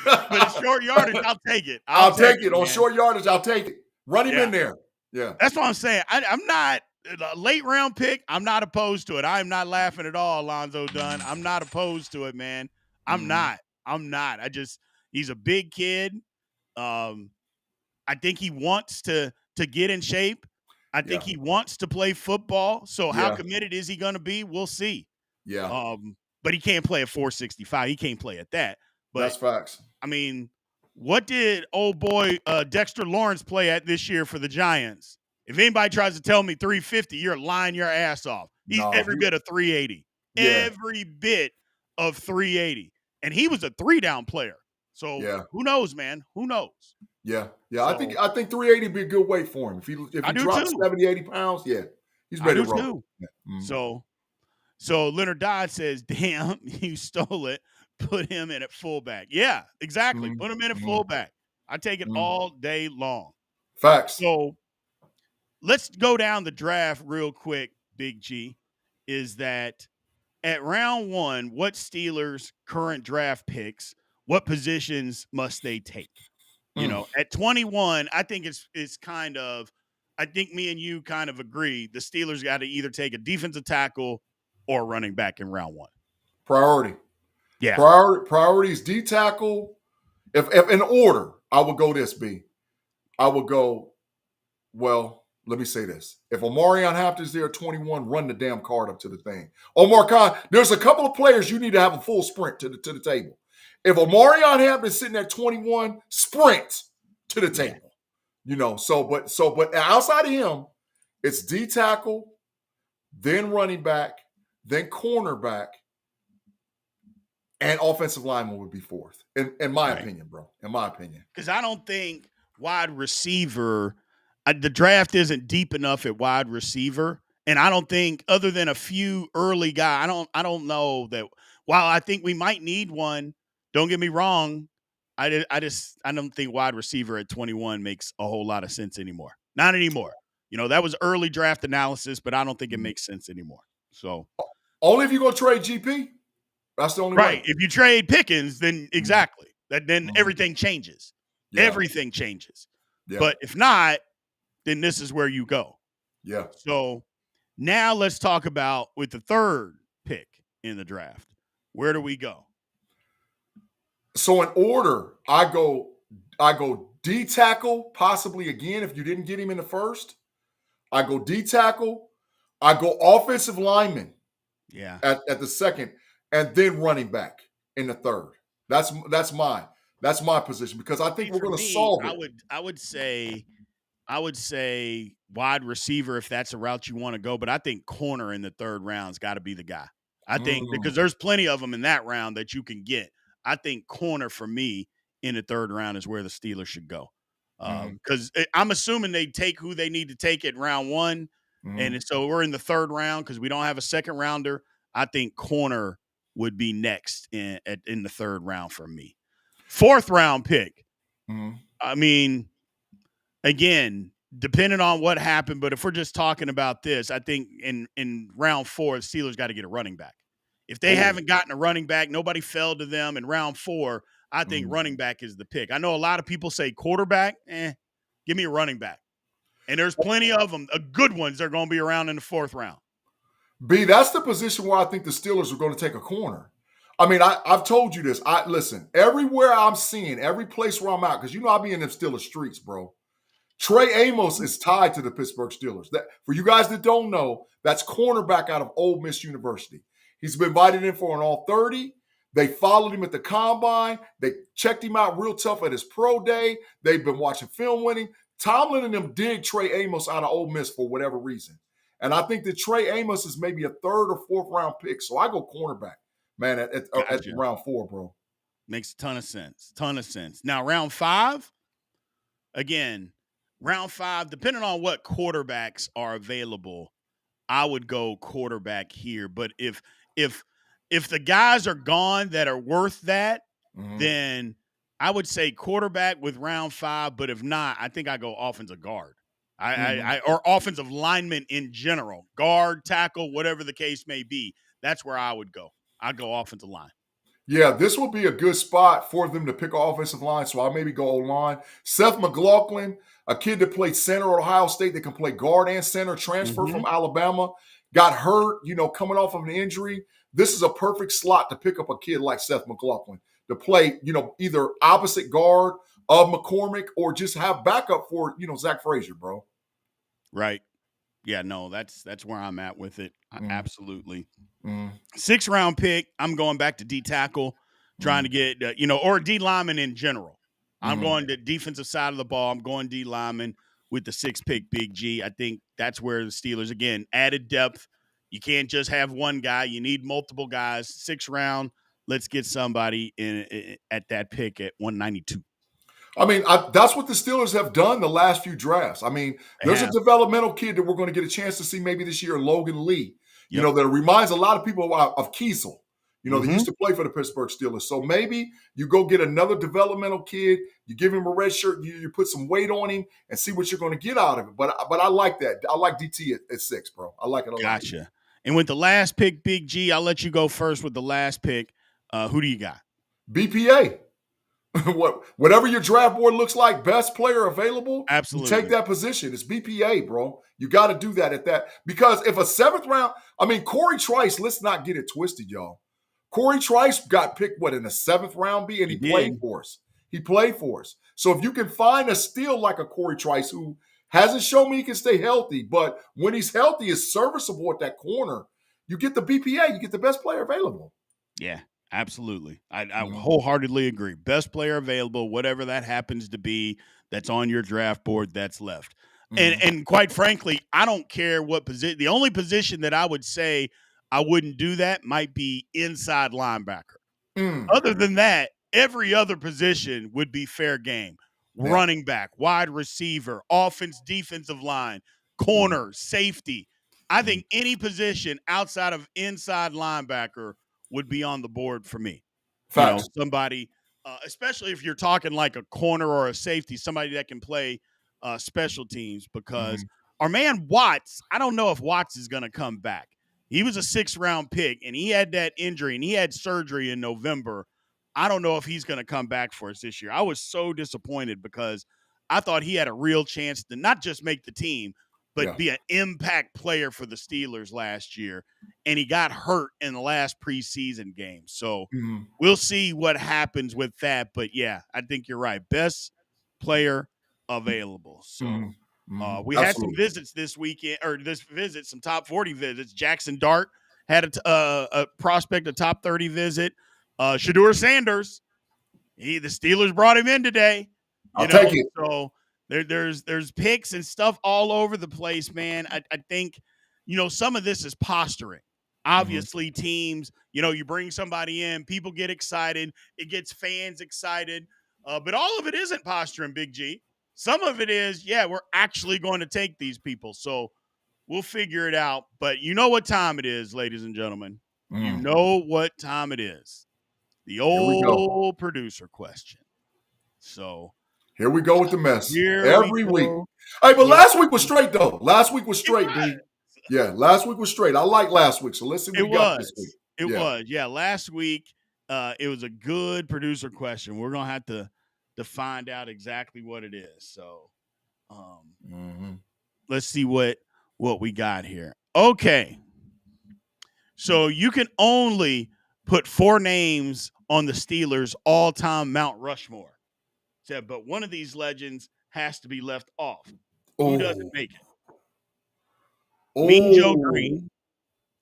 But short yardage, I'll take it. I'll take it. On short yardage, I'll take it. Run him in there. Yeah. That's what I'm saying. I'm not a late round pick. I'm not opposed to it. I'm not laughing at all, Alonzo Dunn. I'm not opposed to it, man. I'm not. He's a big kid. I think he wants to get in shape. I think he wants to play football. So how committed is he going to be? We'll see. Yeah. But he can't play at 465. He can't play at that. But That's facts. I mean, what did old boy Dexter Lawrence play at this year for the Giants? If anybody tries to tell me 350, you're lying your ass off. He's every bit of 380. Yeah. Every bit of 380. And he was a 3-down player. So who knows, man? Who knows? Yeah. So, I think 380 would be a good weight for him. If he drops 70, 80 pounds, he's ready to roll. Too. Yeah. Mm-hmm. So Leonard Dodd says, damn, you stole it. Put him in at fullback. Yeah, exactly. Put him in at fullback. I take it all day long. Facts. So let's go down the draft real quick, Big G. Is that at round 1, what Steelers' current draft picks, what positions must they take? You know, at 21, I think it's kind of, I think me and you kind of agree. The Steelers got to either take a defensive tackle or running back in round 1. Priority. Yeah. Priority is D tackle. If in order, I would go this, B. I would go, well, let me say this. If Omarion Hampton's there at 21, run the damn card up to the thing. Omar Khan, there's a couple of players you need to have a full sprint to the table. If Omarion Hampton's sitting at 21, sprint to the table. You know, but outside of him, it's D tackle, then running back, then cornerback, and offensive lineman would be fourth, in my opinion, bro. In my opinion. Because I don't think wide receiver, the draft isn't deep enough at wide receiver. And I don't think, other than a few early guys, I don't know that while I think we might need one, don't get me wrong, I don't think wide receiver at 21 makes a whole lot of sense anymore. Not anymore. You know, that was early draft analysis, but I don't think it makes sense anymore. So only if you're going to trade GP. That's the only right. way. If you trade Pickens, then exactly. Then everything changes. Yeah. Everything changes. Yeah. But if not, then this is where you go. Yeah. So now let's talk about with the third pick in the draft. Where do we go? So in order, I go D tackle, possibly again if you didn't get him in the first. I go D tackle. I go offensive lineman. Yeah. At the second. And then running back in the third. That's my position because I think we're going to solve it. I would say wide receiver if that's a route you want to go, but I think corner in the third round's got to be the guy. I think because there's plenty of them in that round that you can get. I think corner for me in the third round is where the Steelers should go. Because I'm assuming they take who they need to take at round 1, and so we're in the third round because we don't have a second rounder. I think corner would be next in the third round for me. Fourth round pick. I mean, again, depending on what happened, but if we're just talking about this, I think in round 4, the Steelers got to get a running back. If they haven't gotten a running back, nobody fell to them in round 4, I think running back is the pick. I know a lot of people say quarterback, give me a running back. And there's plenty of them, good ones that are going to be around in the 4th round. B, that's the position where I think the Steelers are going to take a corner. I mean, I've told you this. Listen, everywhere I'm seeing, every place where I'm at, because I be in them Steelers streets, bro. Trey Amos is tied to the Pittsburgh Steelers. That, for you guys that don't know, that's cornerback out of Ole Miss University. He's been invited in for an All-30. They followed him at the Combine. They checked him out real tough at his pro day. They've been watching film with him. Tomlin and them dig Trey Amos out of Ole Miss for whatever reason. And I think that Trey Amos is maybe a 3rd or 4th round pick. So I go cornerback, man, at round 4, bro. Makes a ton of sense. Ton of sense. Now, round 5, again, round 5, depending on what quarterbacks are available, I would go quarterback here. But if the guys are gone that are worth that, then I would say quarterback with round 5. But if not, I think I go offensive guard. Or offensive lineman in general, guard, tackle, whatever the case may be. That's where I would go. I'd go offensive line. Yeah, this will be a good spot for them to pick an offensive line, so I'll maybe go O-line. Seth McLaughlin, a kid that played center at Ohio State that can play guard and center, transferred from Alabama, got hurt, coming off of an injury. This is a perfect slot to pick up a kid like Seth McLaughlin to play, either opposite guard of McCormick or just have backup for, Zach Frazier, bro. Right. Yeah, no, that's where I'm at with it. Absolutely. Mm. 6th round pick. I'm going back to D tackle, trying to get or D lineman in general. I'm going to defensive side of the ball. I'm going D lineman with the 6th pick, Big G. I think that's where the Steelers again added depth. You can't just have one guy. You need multiple guys. 6th round. Let's get somebody in at that pick at 192. I mean, that's what the Steelers have done the last few drafts. I mean, there's a developmental kid that we're going to get a chance to see maybe this year, Logan Lee. Yep. That reminds a lot of people of Kiesel. That used to play for the Pittsburgh Steelers. So maybe you go get another developmental kid, you give him a red shirt, you put some weight on him, and see what you're going to get out of it. But I like that. I like DT at 6, bro. I like it a lot. Gotcha. And with the last pick, Big G, I'll let you go first with the last pick. Who do you got? BPA. Whatever your draft board looks like, best player available, absolutely, you take that position. It's BPA, bro. You got to do that at that. Because if a 7th round, I mean, Corey Trice, let's not get it twisted, y'all. Corey Trice got picked, in the 7th round, B, and he played for us. He played for us. So if you can find a steal like a Corey Trice who hasn't shown me he can stay healthy, but when he's healthy is serviceable at that corner, you get the BPA, you get the best player available. Yeah. Absolutely. I wholeheartedly agree. Best player available, whatever that happens to be, that's on your draft board, that's left. And quite frankly, I don't care what position. The only position that I would say I wouldn't do that might be inside linebacker. Other than that, every other position would be fair game. Yeah. Running back, wide receiver, offense, defensive line, corner, safety. I think any position outside of inside linebacker would be on the board for me. Somebody, especially if you're talking like a corner or a safety, somebody that can play special teams, because our man Watts, I don't know if Watts is going to come back. He was a 6th round pick, and he had that injury, and he had surgery in November. I don't know if he's going to come back for us this year. I was so disappointed because I thought he had a real chance to not just make the team, but be an impact player for the Steelers last year. And he got hurt in the last preseason game. So we'll see what happens with that. But, yeah, I think you're right. Best player available. So we had some visits this weekend, some top 40 visits. Jackson Dart had a prospect, a top 30 visit. Shedeur Sanders, the Steelers brought him in today. I'll take it. So there's picks and stuff all over the place, man. I think, some of this is posturing. Obviously, teams, you bring somebody in, people get excited. It gets fans excited. But all of it isn't posturing, Big G. Some of it is, we're actually going to take these people. So we'll figure it out. But you know what time it is, ladies and gentlemen. You know what time it is. The old producer question. So here we go with the mess. Every week. Hey, but last week was straight, though. Last week was straight, B. Yeah, last week was straight. I like last week. So let's see what we got this week. It was. Yeah, last week it was a good producer question. We're going to have to find out exactly what it is. So let's see what we got here. Okay. So you can only put 4 names on the Steelers' all-time Mount Rushmore. But one of these legends has to be left off. Who doesn't make it? Mean Joe Green,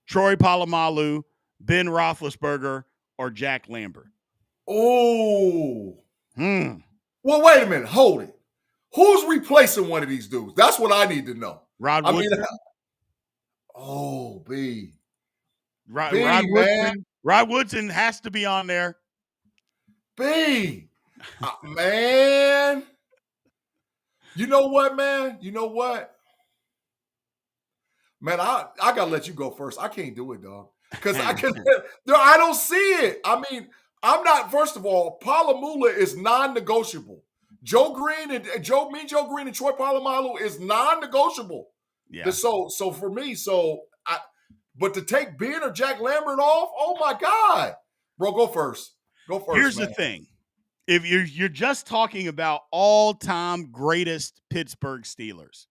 Troy Polamalu, Ben Roethlisberger, or Jack Lambert? Well, wait a minute. Hold it. Who's replacing one of these dudes? That's what I need to know. Rod Woodson. B. Rod Woodson has to be on there. B. Man. You know what, man? Man, I got to let you go first. I can't do it, dog. Because I don't see it. I mean, I'm not, first of all, Polamalu is non-negotiable. Joe Green and Troy Polamalu is non-negotiable. Yeah. So for me, but to take Ben or Jack Lambert off, oh my God. Bro, go first. Here's the thing. If you're just talking about all-time greatest Pittsburgh Steelers,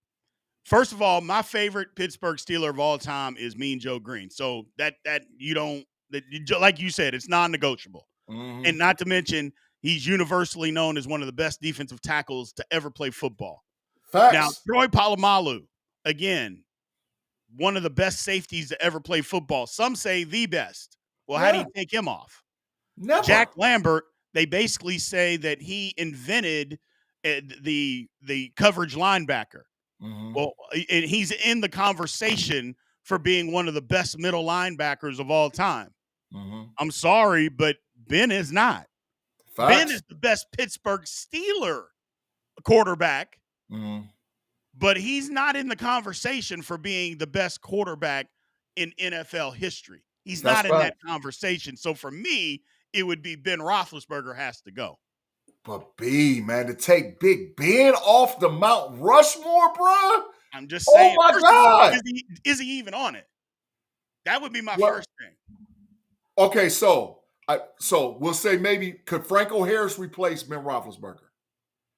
first of all, my favorite Pittsburgh Steeler of all time is Mean Joe Green. So like you said, it's non-negotiable. And not to mention, he's universally known as one of the best defensive tackles to ever play football. Facts. Now, Troy Polamalu, again, one of the best safeties to ever play football. Some say the best. Well, how do you take him off? Never. Jack Lambert, they basically say that he invented the coverage linebacker. Mm-hmm. Well, and he's in the conversation for being one of the best middle linebackers of all time. Mm-hmm. I'm sorry, but Ben is not. Facts. Ben is the best Pittsburgh Steeler quarterback, but he's not in the conversation for being the best quarterback in NFL history. He's not in that conversation. So for me, it would be Ben Roethlisberger has to go. But B, man, to take Big Ben off the Mount Rushmore, bro? I'm just saying. Oh, my God. Is he even on it? That would be my first thing. Okay, so we'll say maybe could Franco Harris replace Ben Roethlisberger?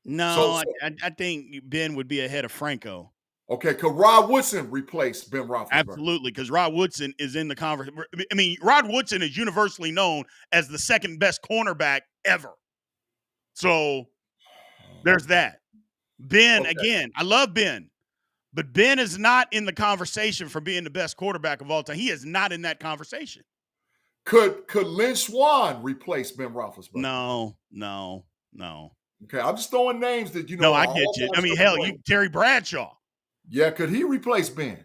No, I think Ben would be ahead of Franco. Okay, could Rod Woodson replace Ben Roethlisberger? Absolutely, because Rod Woodson is in the conversation. I mean, Rod Woodson is universally known as the second best cornerback ever. So there's that. Ben, again, I love Ben, but Ben is not in the conversation for being the best quarterback of all time. He is not in that conversation. Could Lynn Swann replace Ben Roethlisberger? No. Okay, I'm just throwing names that you know. No, I get you. I mean, hell, Terry Bradshaw. Yeah, could he replace Ben?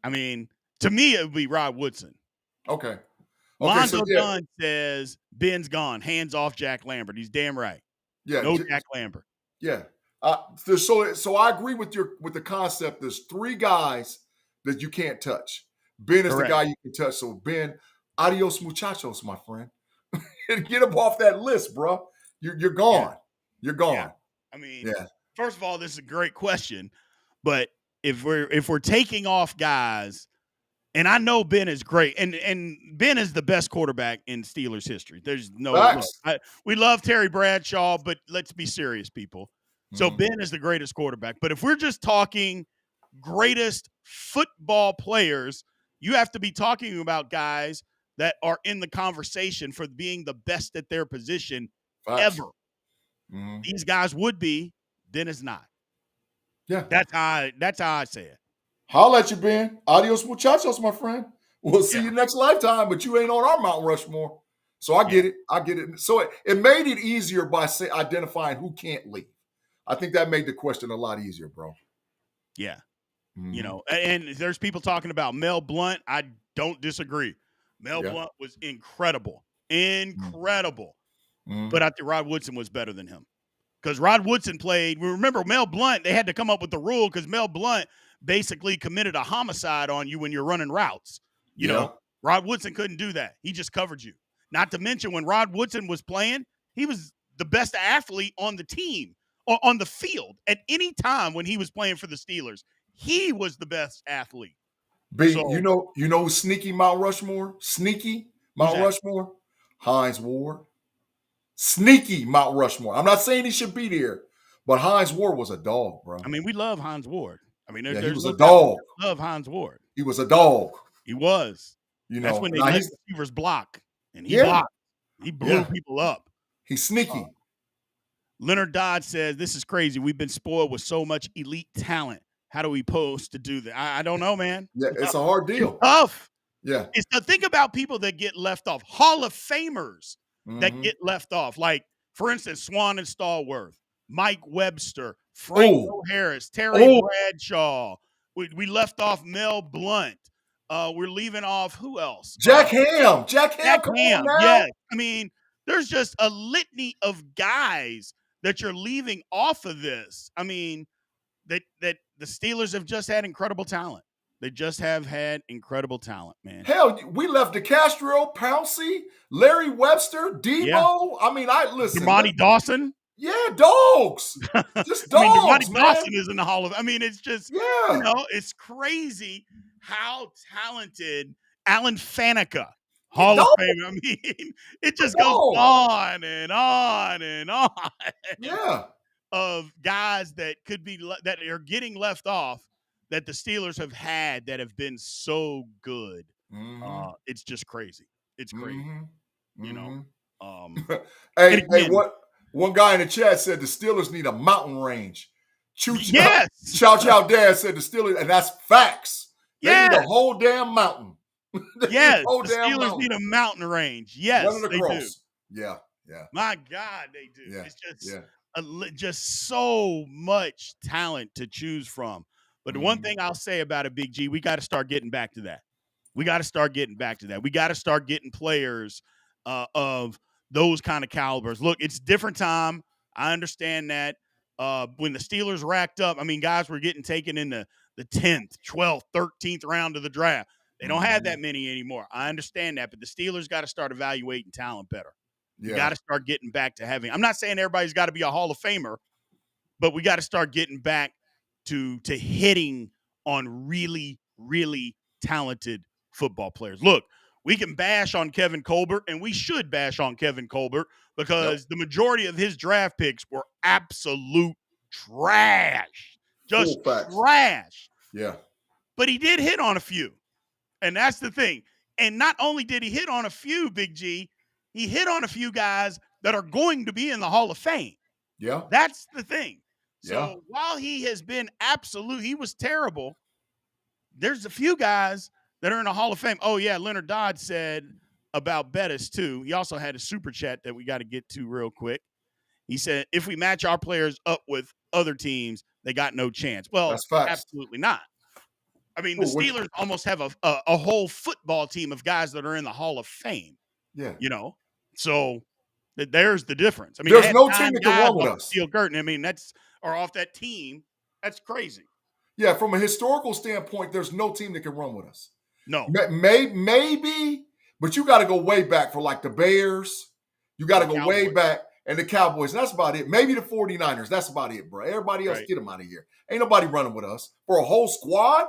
I mean, to me, it would be Rod Woodson. Okay. Lonzo Dunn says Ben's gone. Hands off Jack Lambert. He's damn right. Yeah, no Jack Lambert. Yeah. So I agree with the concept. There's three guys that you can't touch. Ben is the guy you can touch. So Ben, adios muchachos, my friend. Get him off that list, bro. You're gone. Yeah. You're gone. Yeah. I mean, first of all, this is a great question, but if we're taking off guys, and I know Ben is great, and Ben is the best quarterback in Steelers history. There's no we love Terry Bradshaw, but let's be serious, people. So Ben is the greatest quarterback. But if we're just talking greatest football players, you have to be talking about guys that are in the conversation for being the best at their position ever. These guys would be. Ben is not. Yeah, that's how I say it. Holla at you, Ben. Adios muchachos, my friend. We'll see you next lifetime, but you ain't on our Mount Rushmore. So I get it. I get it. So it made it easier by identifying who can't leave. I think that made the question a lot easier, bro. Yeah. You know, and there's people talking about Mel Blount. I don't disagree. Mel Blount was incredible. But I think Rod Woodson was better than him. Because Rod Woodson played, remember Mel Blount, they had to come up with the rule because Mel Blount basically committed a homicide on you when you're running routes. You know, Rod Woodson couldn't do that. He just covered you. Not to mention when Rod Woodson was playing, he was the best athlete on the team, or on the field at any time when he was playing for the Steelers. He was the best athlete. You know sneaky Mount Rushmore? Sneaky Mount Rushmore? Hines Ward. Sneaky Mount Rushmore. I'm not saying he should be there, but Hines Ward was a dog, bro. I mean, we love Hines Ward. I mean, he was a dog. Love Hines Ward. He was a dog. He was. You know, that's when they let receivers block, and he blocked. He blew people up. He's sneaky. Leonard Dodd says, "This is crazy. We've been spoiled with so much elite talent. How do we pose to do that?" I don't know, man. Yeah, it's a hard deal. It's tough. Yeah. It's to think about people that get left off. Hall of Famers that get left off. Like, for instance, Swan and Stallworth, Mike Webster, Franco Harris, Terry Bradshaw. We left off Mel Blount. We're leaving off who else? Jack Ham. Jack Ham. Come on now. Yes. I mean, there's just a litany of guys that you're leaving off of this. I mean, that the Steelers have just had incredible talent. They just have had incredible talent, man. Hell, we left DeCastro, Pouncey, Larry Webster, Debo. Yeah. I mean, listen. Demonte Dawson. Yeah, dogs. Just dogs. Demonte Dawson is in the Hall of. I mean, it's just it's crazy how talented Alan Faneca, Hall of Fame. I mean, it just goes on and on and on. Yeah. Of guys that could be that are getting left off that the Steelers have had that have been so good. It's just crazy. It's crazy. You know. Hey, one guy in the chat said the Steelers need a mountain range. Yes. Chow Chow Dad said the Steelers, and that's facts. They need a Yes. whole damn mountain. Yes. Whole The damn Steelers mountain need a mountain range. running Yes, they do. across. Yeah. My God, they do. Yeah. It's just Yeah. just so much talent to choose from. But the one thing I'll say about it, Big G, we got to start getting back to that. We got to start getting players of those kind of calibers. Look, it's different time. I understand that. When the Steelers racked up, I mean, guys were getting taken in the 10th, 12th, 13th round of the draft. They don't have that many anymore. I understand that, but the Steelers got to start evaluating talent better. We got to start getting back to having – I'm not saying everybody's got to be a Hall of Famer, but we got to start getting back to hitting on really, really talented football players. Look, we can bash on Kevin Colbert, and we should bash on Kevin Colbert because the majority of his draft picks were absolute trash. Just trash. Yeah. But he did hit on a few, and that's the thing. And not only did he hit on a few, Big G, he hit on a few guys that are going to be in the Hall of Fame. Yeah. That's the thing. So while he has been he was terrible, there's a few guys that are in the Hall of Fame. Oh, yeah, Leonard Dodd said about Bettis, too. He also had a super chat that we got to get to real quick. He said, if we match our players up with other teams, they got no chance. Well, that's facts. Absolutely not. I mean, the Steelers almost have a whole football team of guys that are in the Hall of Fame. Yeah. You know? So there's the difference. I mean, there's no team that can run with us. Steel curtain. I mean, off that team. That's crazy. Yeah, from a historical standpoint, there's no team that can run with us. No. Maybe, but you got to go way back for like the Bears. You got to go way back. And the Cowboys. And that's about it. Maybe the 49ers. That's about it, bro. Everybody else, get them out of here. Ain't nobody running with us. For a whole squad,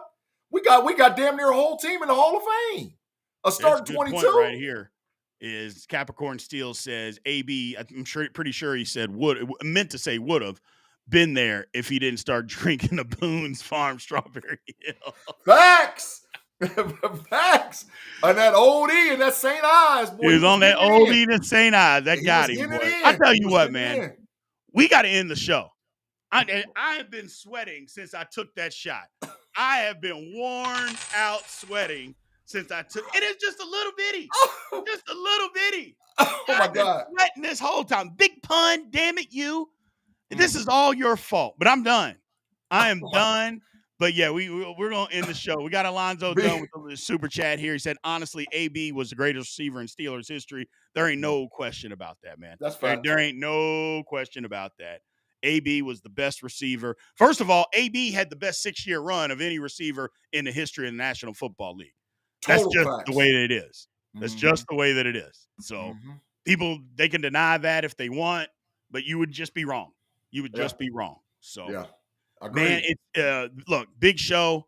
we got damn near a whole team in the Hall of Fame. A starting 22. Point right here is Capricorn Steel says AB. I'm pretty sure he said meant to say would have been there if he didn't start drinking the Boone's Farm Strawberry Hill. Facts. Facts. And that old E and that St. Ives, boy. He was on that old E and St. Ives. That got him, boy. I tell you what, man. We got to end the show. I have been sweating since I took that shot. I have been worn out sweating since I took it. Is just a little bitty. Just a little bitty. Oh, my God. Sweating this whole time. Big pun. Damn it, you. This is all your fault. But I'm done. I am done. But, yeah, we're going to end the show. We got Alonzo done with the super chat here. He said, honestly, AB was the greatest receiver in Steelers history. There ain't no question about that, man. That's fact. There ain't no question about that. AB was the best receiver. First of all, AB had the best 6-year run of any receiver in the history of the National Football League. That's just the way that it is. That's just the way that it is. So people, they can deny that if they want, but you would just be wrong. You would just be wrong. So, man, look, big show.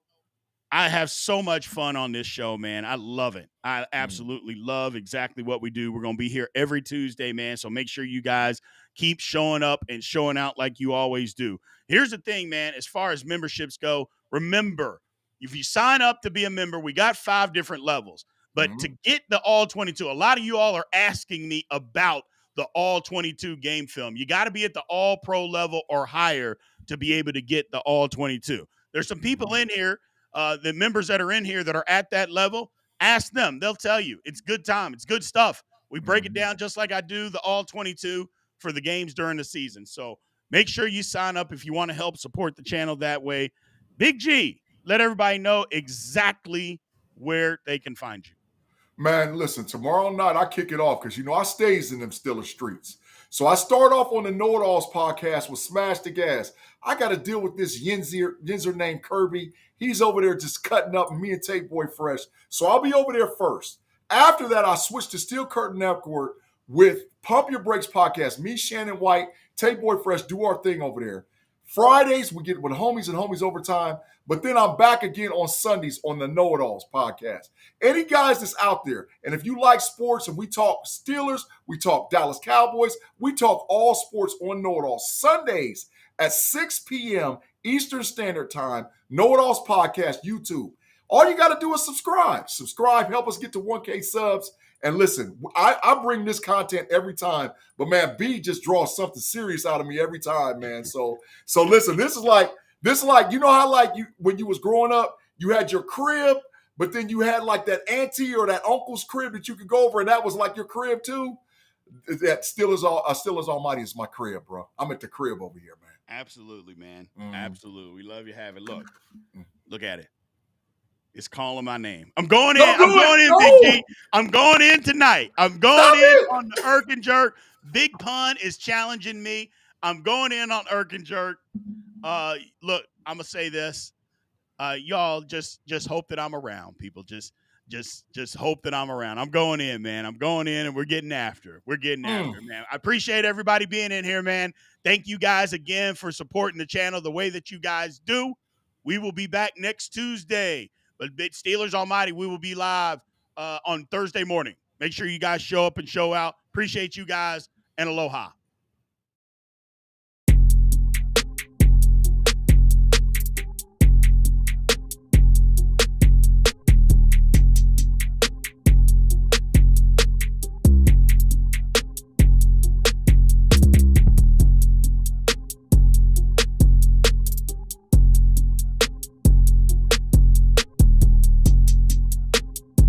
I have so much fun on this show, man. I love it. I absolutely love exactly what we do. We're going to be here every Tuesday, man. So make sure you guys keep showing up and showing out like you always do. Here's the thing, man. As far as memberships go, remember, if you sign up to be a member, we got 5 different levels. But to get the all 22, a lot of you all are asking me about the all 22 game film. You got to be at the all pro level or higher to be able to get the all 22. There's some people in here, the members that are in here that are at that level. Ask them. They'll tell you. It's good time. It's good stuff. We break it down just like I do the all 22 for the games during the season. So make sure you sign up if you want to help support the channel that way. Big G, let everybody know exactly where they can find you. Man, listen, tomorrow night I kick it off because, I stays in them Steelers streets. So I start off on the KnoItAllz podcast with Smash the Gas. I got to deal with this Yinzer named Kirby. He's over there just cutting up me and Tate Boy Fresh. So I'll be over there first. After that, I switch to Steel Curtain Network with Pump Your Brakes podcast. Me, Shannon White, Tate Boy Fresh do our thing over there. Fridays, we get with homies and homies overtime. But then I'm back again on Sundays on the KnoItAllz podcast. Any guys that's out there, and if you like sports and we talk Steelers, we talk Dallas Cowboys, we talk all sports on KnoItAllz. Sundays at 6 p.m. Eastern Standard Time, KnoItAllz Podcast, YouTube. All you got to do is subscribe. Subscribe, help us get to 1K subs. And listen, I bring this content every time, but man, B just draws something serious out of me every time, man. So listen, this is like, you know how like you when you was growing up You had your crib, but then you had like that auntie or that uncle's crib that you could go over, and that was like your crib too. That Steelers Almighty is my crib, bro. I'm at the crib over here, man. Absolutely, man. Absolutely. We love you having. Look at it. It's calling my name. I'm going in. I'm going in, Big G. I'm going in tonight. I'm going in on the Irk and Jerk. Big Pun is challenging me. I'm going in on Irk and Jerk. Look, I'm gonna say this. Y'all just hope that I'm around, people. Just hope that I'm around. I'm going in, man. I'm going in, and we're getting after it. We're getting after it, man. I appreciate everybody being in here, man. Thank you guys again for supporting the channel the way that you guys do. We will be back next Tuesday. But Steelers Almighty, we will be live on Thursday morning. Make sure you guys show up and show out. Appreciate you guys, and aloha.